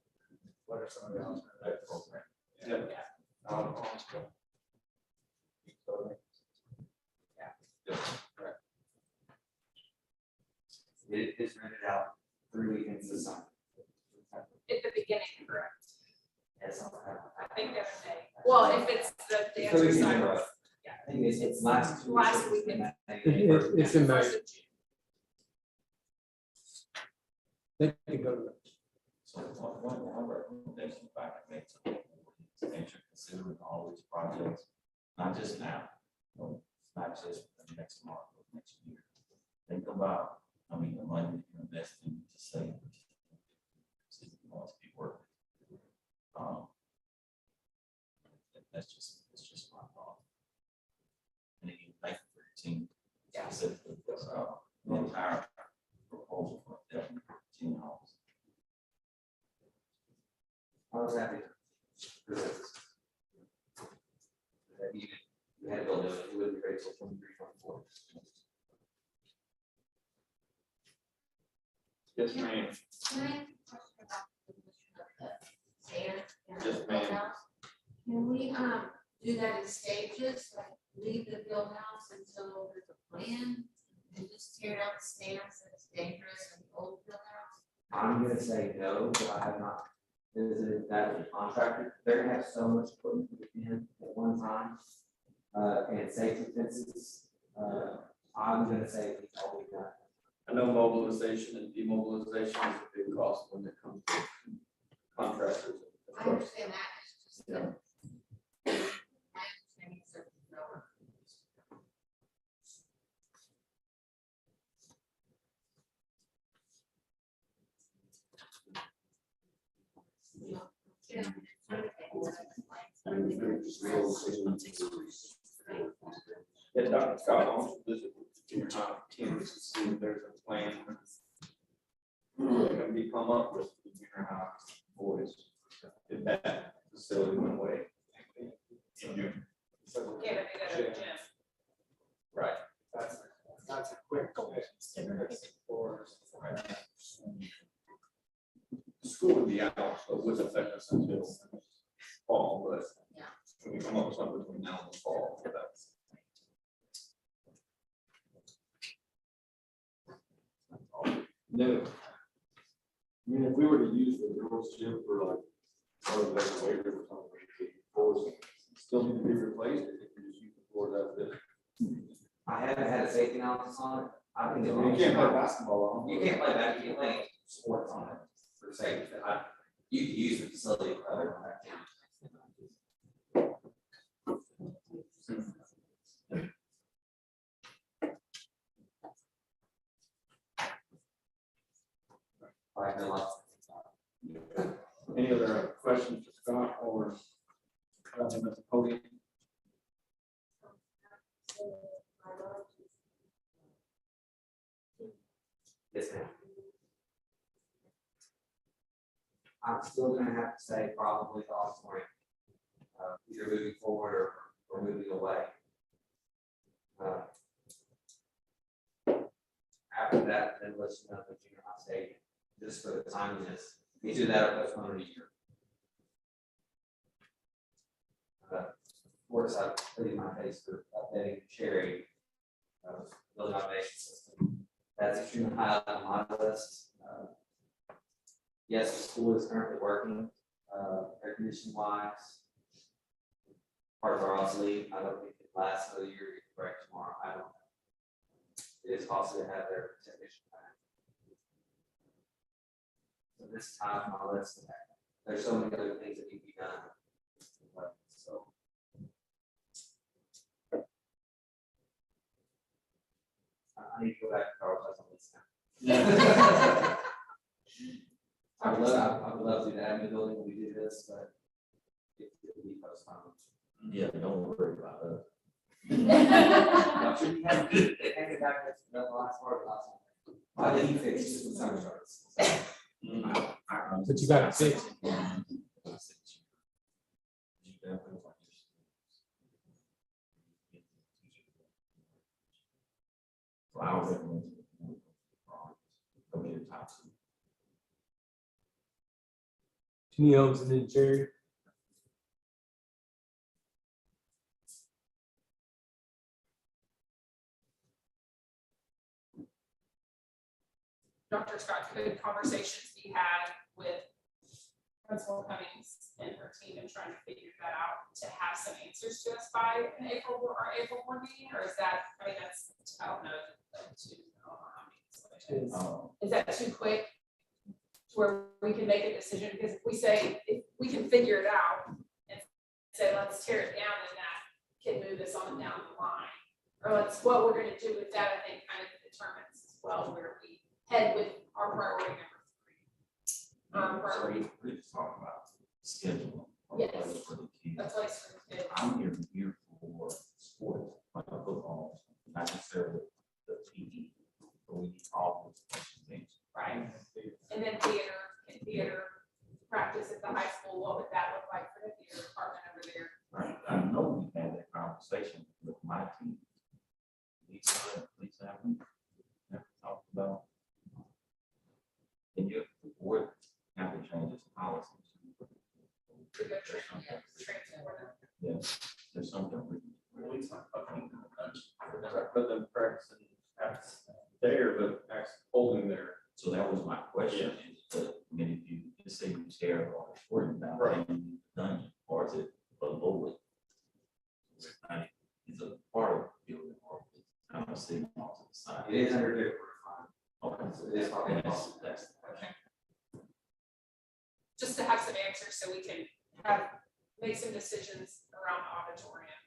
what are some of the alternate programs. It is rented out 3 weekends this summer. At the beginning, correct? Yes. I think that's May. Well, if it's the So we dancer can side. interrupt. I think it's last 2 weeks. Last weekend. It's in May. First of June. They can go to that. So one recommendation if I can make to the board is that you're considering all these projects, not just now, not just for the next month or next year. Think about, the money that you're investing to save. It wants to be worth it. It's just my thought. And again, thank you for your team. Yeah. Specifically, because, the entire proposal for definitely 15 homes. I was happy to present this. That you had to build it, it would be great till 23, 24. Yes, ma'am. Can I ask a question about the position of the stairs in the Yes, field ma'am. house? Can we, do that in stages, like leave the field house until there's a plan? And just tear down the stairs and it's dangerous in the old field house? I'm gonna say no, but I have not visited that with the contractor. They're gonna have so much equipment to get in at one time. And safety fences, I'm gonna say it's all we got. I know mobilization and demobilization is a big cost when it comes to contractors. I understand that, it's just. Yeah. My understanding is that it's lower. Yeah. Yeah, Dr. Scott wants to visit with the junior high teams to see if there's a plan. Can be come up with the junior high boys, if that facility went away. In June. Yeah, but they go to the gym. Right. That's a quick question. The school would be out, so it would affect us until fall, but Yeah. we come up with something between now and the fall, that's. No. I mean, if we were to use the girls' gym for like, part of like a weight room or something, the floors still need to be replaced, or if we just use the floors as is. I haven't had a safety analysis on it. I think I mean, you can't play basketball on. You can't play that, you can't play sports on it for safety. You can use the facility for other activities. I have no lots. Any other questions for Scott or Mr. Cody? Yes, ma'am. I'm still gonna have to say probably the auditorium. Either moving forward or moving away. After that, then let's know the junior high stadium, just for the timeliness. We do that or postpone it a year. Of course, I put in my face for updating Cherry, building automation system. That's extremely high on my list. Yes, the school is currently working, air conditioning wise. Parts are obsolete. I don't think it lasts another year to get correct tomorrow. I don't know. It is costly to have their technician back. So this time on my list, there's so many other things that need to be done. So. I need to go back to Carl's on this now. I would love to do that in the building when we do this, but it will be postponed. Yeah, don't worry about it. I'm sure you have to hand it back to the last part of last one. I didn't fix it when summer starts. But you got it fixed. So I would recommend. Come here, top two. Kenny Owens and then Jerry. Dr. Scott, could conversations be had with Principal Cummings and her team and trying to figure that out to have some answers to us by an April board meeting, or is that, I mean, that's, I don't know. Is that too quick to where we can make a decision? Because if we say, if we can figure it out and say, let's tear it down, and that can move us on down the line. Or let's, what we're gonna do with that, I think kind of determines as well where we head with our priority number 3. Priority. We're just talking about schedule. Yes. For the kids. A place for the kids. I'm here for sports, like football, not necessarily the PE, but we need all those questions answered. Right. And then theater practice at the high school, what would that look like for the theater department over there? Right, I know we had that conversation with my team. Lisa, we never talked about. And you, the board, have to change its policy. To go transfer. Yeah, there's something. Really talk about put them practicing there, but actually holding there. So that was my question, is, I mean, if you just say you tear auditorium down there in the dungeon, or is it below it? Is it part of the building or is it kind of sitting off to the side? It is under different fund. Okay, So it is probably that's, that's, Just to have some answers so we can make some decisions around the auditorium,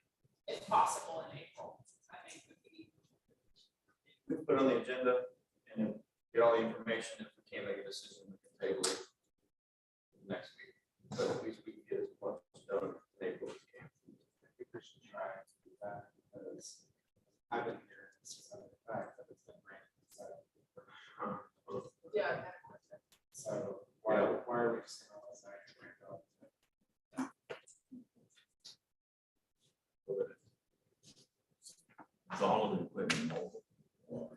if possible in April, I think would be. We put it on the agenda and then get all the information. If we can't make a decision, we can table it next week. But at least we can get as much done in April as we can. I think we should try to do that because I've been here, it's just the fact that it's been raining. Yeah. So why are we just gonna let that rain go? is all of the equipment mobile or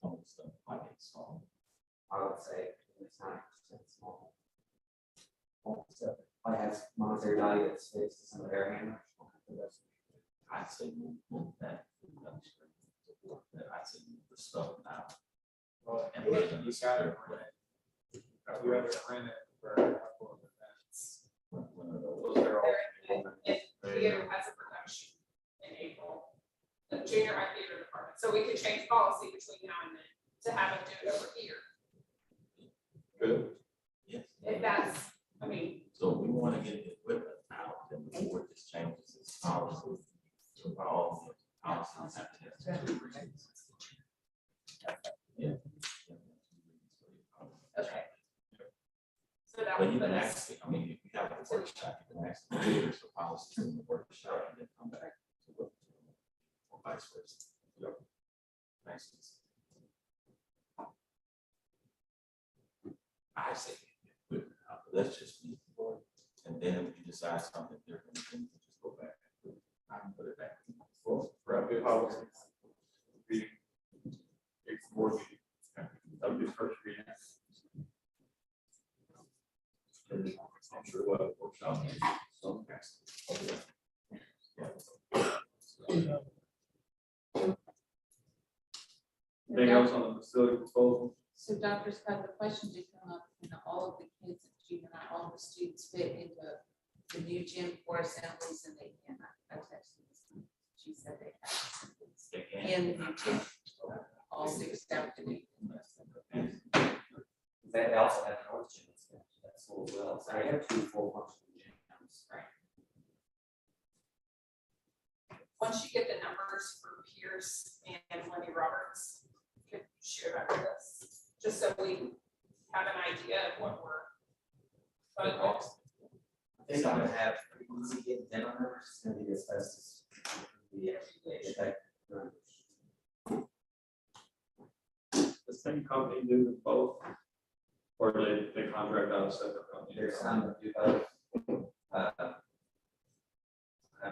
some of the stuff like installed? I would say it's 90% small. So I have monetary value that's fixed to some of their hammers. I'd say move that. I'd say move the stuff now. Well, And you we're gotta gonna rent it. You gotta rent it for a couple of events. one of those. Those are all. If theater has a production in April, the junior high theater department, so we could change policy between now and then to have them do it over here. Good. Yes. If that's, I mean, So we want to get the equipment out, then the board just changes its policy. So all the policies have to have two reasons. Yeah. okay. So that But would you put can us, actually, I mean, if you have a workshop, you can actually do the policies in the workshop and then come back to the, or vice versa. Yep. Nice. I say, equipment out, but let's just be, and then if you decide something different, then you just go back. I can put it back. Well, wrap your policy. Reading. It's board meeting. That'll be the first reading. I'm sure we'll have a workshop. So, anything else on the facility proposal? So Dr. Scott, the question did come up, all of the kids at junior high, all the students fit into the new gym for assemblies and they cannot. I texted this. She said they have. In the new gym, all 6 staff to do. They also have an North Gym that's full as well. So they have 2 full functional gyms. Right. once you get the numbers for Pierce and Lenny Roberts, could you share that with us, just so we have an idea of what we're. I think I'm gonna have frequency getting demo numbers, it's gonna be as fast as the effective numbers. The same company do both? Or they contract out a separate company? There's some that do both. I'm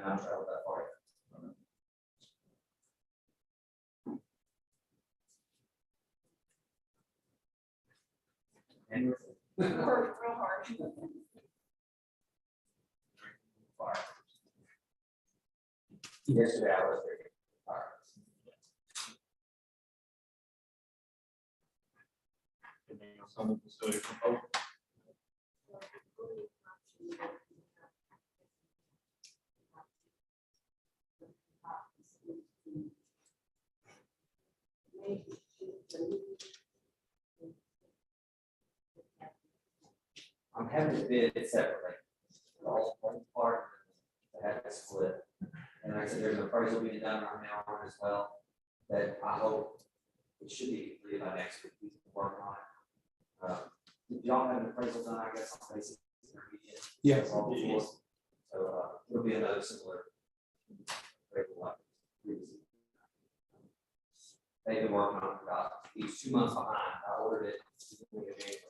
not traveled that far yet. And Work real hard. yesterday I was there. Anything else on the facility proposal? I'm having to bid it separately. All one part, I had to split. And like I said, there's an appraisal being done right now on it as well, that I hope it should be completed by next week. We can work on it. Did y'all have an appraisal done, I guess, on basic? Yeah. That's all before. So, it'll be another similar. appraisal like previously. They've been working on it for about, he's 2 months behind. I ordered it. In January.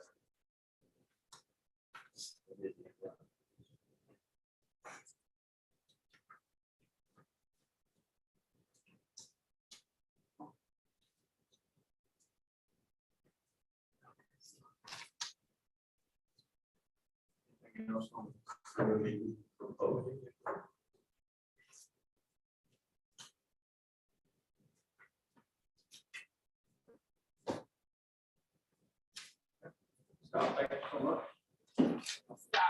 Anything else on the proposal? Scott, thank you so much. Scott,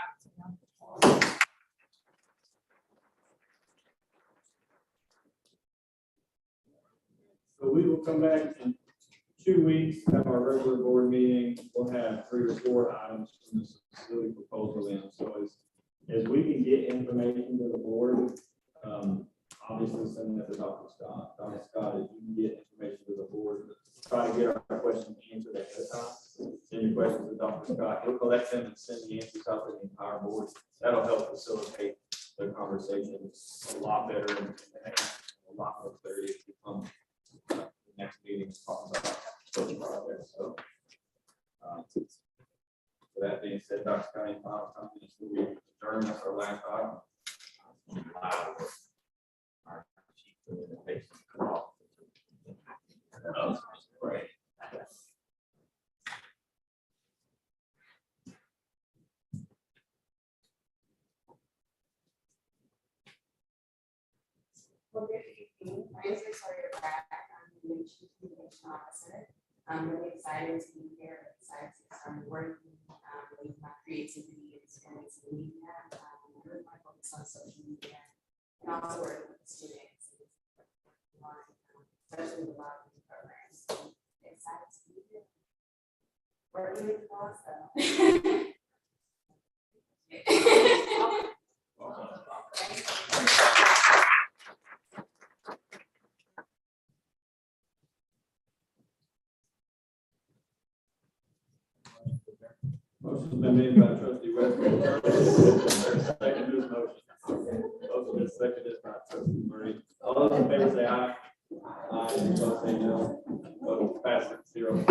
So we will come back in 2 weeks, have our regular board meeting. We'll have 3 or 4 items from this facility proposal in. So as we can get information to the board, obviously send that to Dr. Scott. Dr. Scott, if you can get information to the board, try to get our questions answered ahead of time. Send your questions to Dr. Scott. He'll collect them and send the answers out to the entire board. That'll help facilitate the conversation a lot better and a lot more clarity as we come the next meeting to talk about those projects. So, with that being said, Dr. Scott, any final comments? We'll be adjourned. That's our last item. Our chief communications officer. Great. Well, good evening. My name is Victoria Bragg. I'm the new Chief Communication Officer. I'm really excited to be here, excited to start working with my creativity and experience in media. I really want to focus on social media and also working with the students, especially with a lot of new programs. So excited to be here. Working with you also. Motion's been made by trustee West. Second to his motion. Motion is seconded by trustee Murray. All those in favor say aye. Aye. Opposed say no. Vote passes 0.